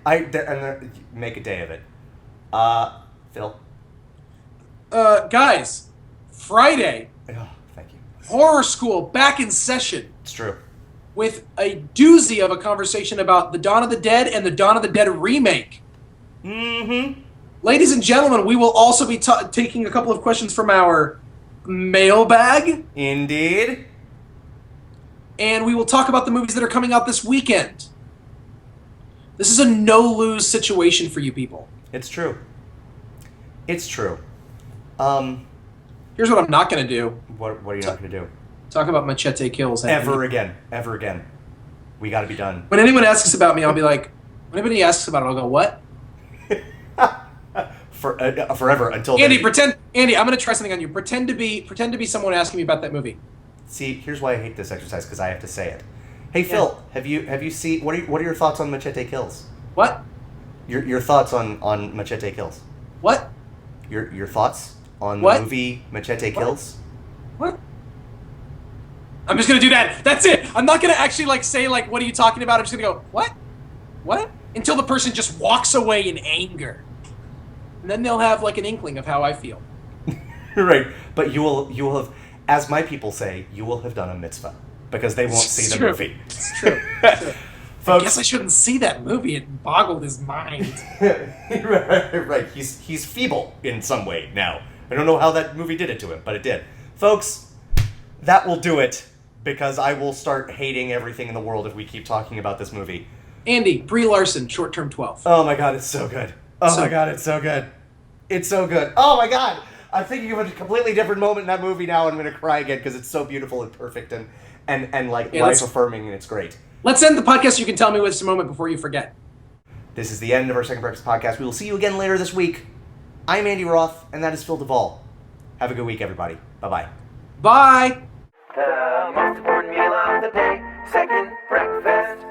Speaker 2: Make a day of it. Phil.
Speaker 3: Guys, Friday.
Speaker 2: Oh, thank you.
Speaker 3: Horror School back in session.
Speaker 2: It's true.
Speaker 3: With a doozy of a conversation about the Dawn of the Dead and the Dawn of the Dead remake.
Speaker 2: Mm-hmm.
Speaker 3: Ladies and gentlemen, we will also be taking a couple of questions from our mailbag.
Speaker 2: Indeed.
Speaker 3: And we will talk about the movies that are coming out this weekend. This is a no-lose situation for you people.
Speaker 2: It's true. It's true.
Speaker 3: Here's what I'm not going to do.
Speaker 2: What are you not going to do?
Speaker 3: Talk about Machete Kills.
Speaker 2: Ever again. We got to be done.
Speaker 3: When anyone asks about me, I'll be like, when anybody asks about it, I'll go, what?
Speaker 2: Forever until
Speaker 3: Andy, Andy, I'm going to try something on you. Pretend to be someone asking me about that movie.
Speaker 2: See, here's why I hate this exercise, because I have to say it. Hey, Phil, have you seen, what are your thoughts on Machete Kills?
Speaker 3: What?
Speaker 2: Your thoughts on Machete Kills?
Speaker 3: What?
Speaker 2: Your thoughts on
Speaker 3: what?
Speaker 2: The movie Machete Kills?
Speaker 3: What? I'm just gonna do that. That's it. I'm not gonna actually say what are you talking about? I'm just gonna go, what? What? Until the person just walks away in anger. And then they'll have like an inkling of how I feel.
Speaker 2: Right. But you will have, as my people say, you will have done a mitzvah. Because they won't see the movie.
Speaker 3: It's true. It's true.
Speaker 2: Folks,
Speaker 3: I guess I shouldn't see that movie. It boggled his mind.
Speaker 2: right. He's feeble in some way now. I don't know how that movie did it to him, but it did. Folks, that will do it. Because I will start hating everything in the world if we keep talking about this movie.
Speaker 3: Andy, Brie Larson, Short Term 12.
Speaker 2: Oh my god, it's so good. Oh my god, it's so good. It's so good. Oh my god! I'm thinking of a completely different moment in that movie now, and I'm going to cry again because it's so beautiful and perfect and like life-affirming, and it's great.
Speaker 3: Let's end the podcast so you can tell me what's the moment before you forget.
Speaker 2: This is the end of our Second Breakfast podcast. We will see you again later this week. I'm Andy Roth, and that is Phil Duvall. Have a good week, everybody. Bye-bye.
Speaker 3: Bye!
Speaker 1: The most important meal of the day, second breakfast.